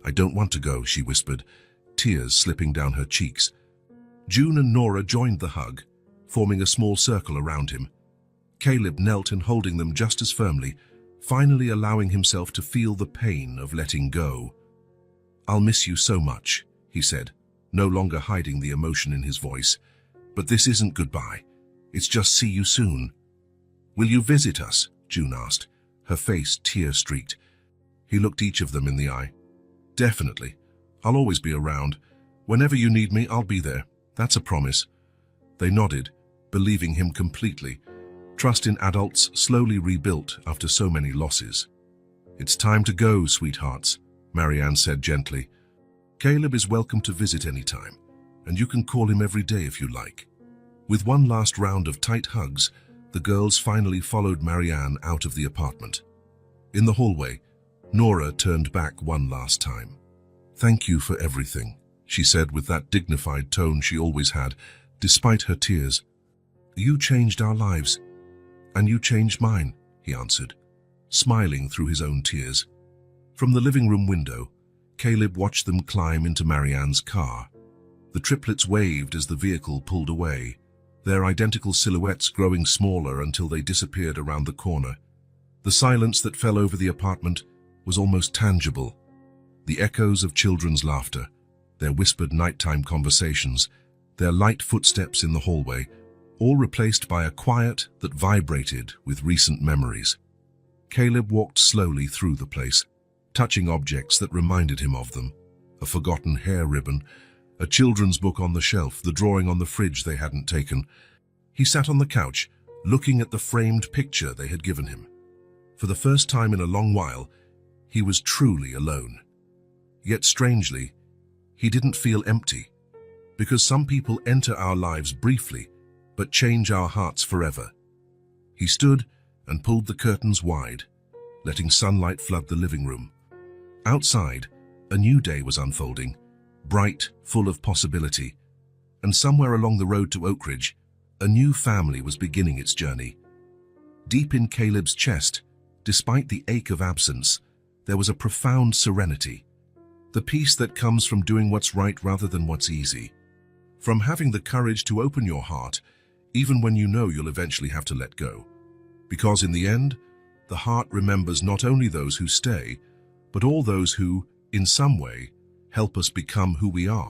"I don't want to go," she whispered, tears slipping down her cheeks. June and Nora joined the hug, forming a small circle around him. Caleb knelt and holding them just as firmly, finally allowing himself to feel the pain of letting go. "I'll miss you so much," he said, no longer hiding the emotion in his voice. "But this isn't goodbye. It's just see you soon." "Will you visit us?" June asked, her face tear-streaked. He looked each of them in the eye. "Definitely. I'll always be around. Whenever you need me, I'll be there. That's a promise." They nodded, believing him completely. Trust in adults slowly rebuilt after so many losses. "It's time to go, sweethearts," Marianne said gently. "Caleb is welcome to visit anytime, and you can call him every day if you like." With one last round of tight hugs, the girls finally followed Marianne out of the apartment. In the hallway, Nora turned back one last time. "Thank you for everything," she said with that dignified tone she always had, despite her tears. "You changed our lives, and you changed mine," he answered, smiling through his own tears. From the living room window, Caleb watched them climb into Marianne's car. The triplets waved as the vehicle pulled away, their identical silhouettes growing smaller until they disappeared around the corner. The silence that fell over the apartment was almost tangible. The echoes of children's laughter, their whispered nighttime conversations, their light footsteps in the hallway, all replaced by a quiet that vibrated with recent memories. Caleb walked slowly through the place, touching objects that reminded him of them. A forgotten hair ribbon, a children's book on the shelf, the drawing on the fridge they hadn't taken. He sat on the couch, looking at the framed picture they had given him. For the first time in a long while, he was truly alone. Yet strangely, he didn't feel empty, because some people enter our lives briefly, but change our hearts forever. He stood and pulled the curtains wide, letting sunlight flood the living room. Outside, a new day was unfolding, bright, full of possibility, and somewhere along the road to Oak Ridge, a new family was beginning its journey. Deep in Caleb's chest, despite the ache of absence, there was a profound serenity, the peace that comes from doing what's right rather than what's easy, from having the courage to open your heart, even when you know you'll eventually have to let go. Because in the end, the heart remembers not only those who stay, but all those who, in some way, help us become who we are.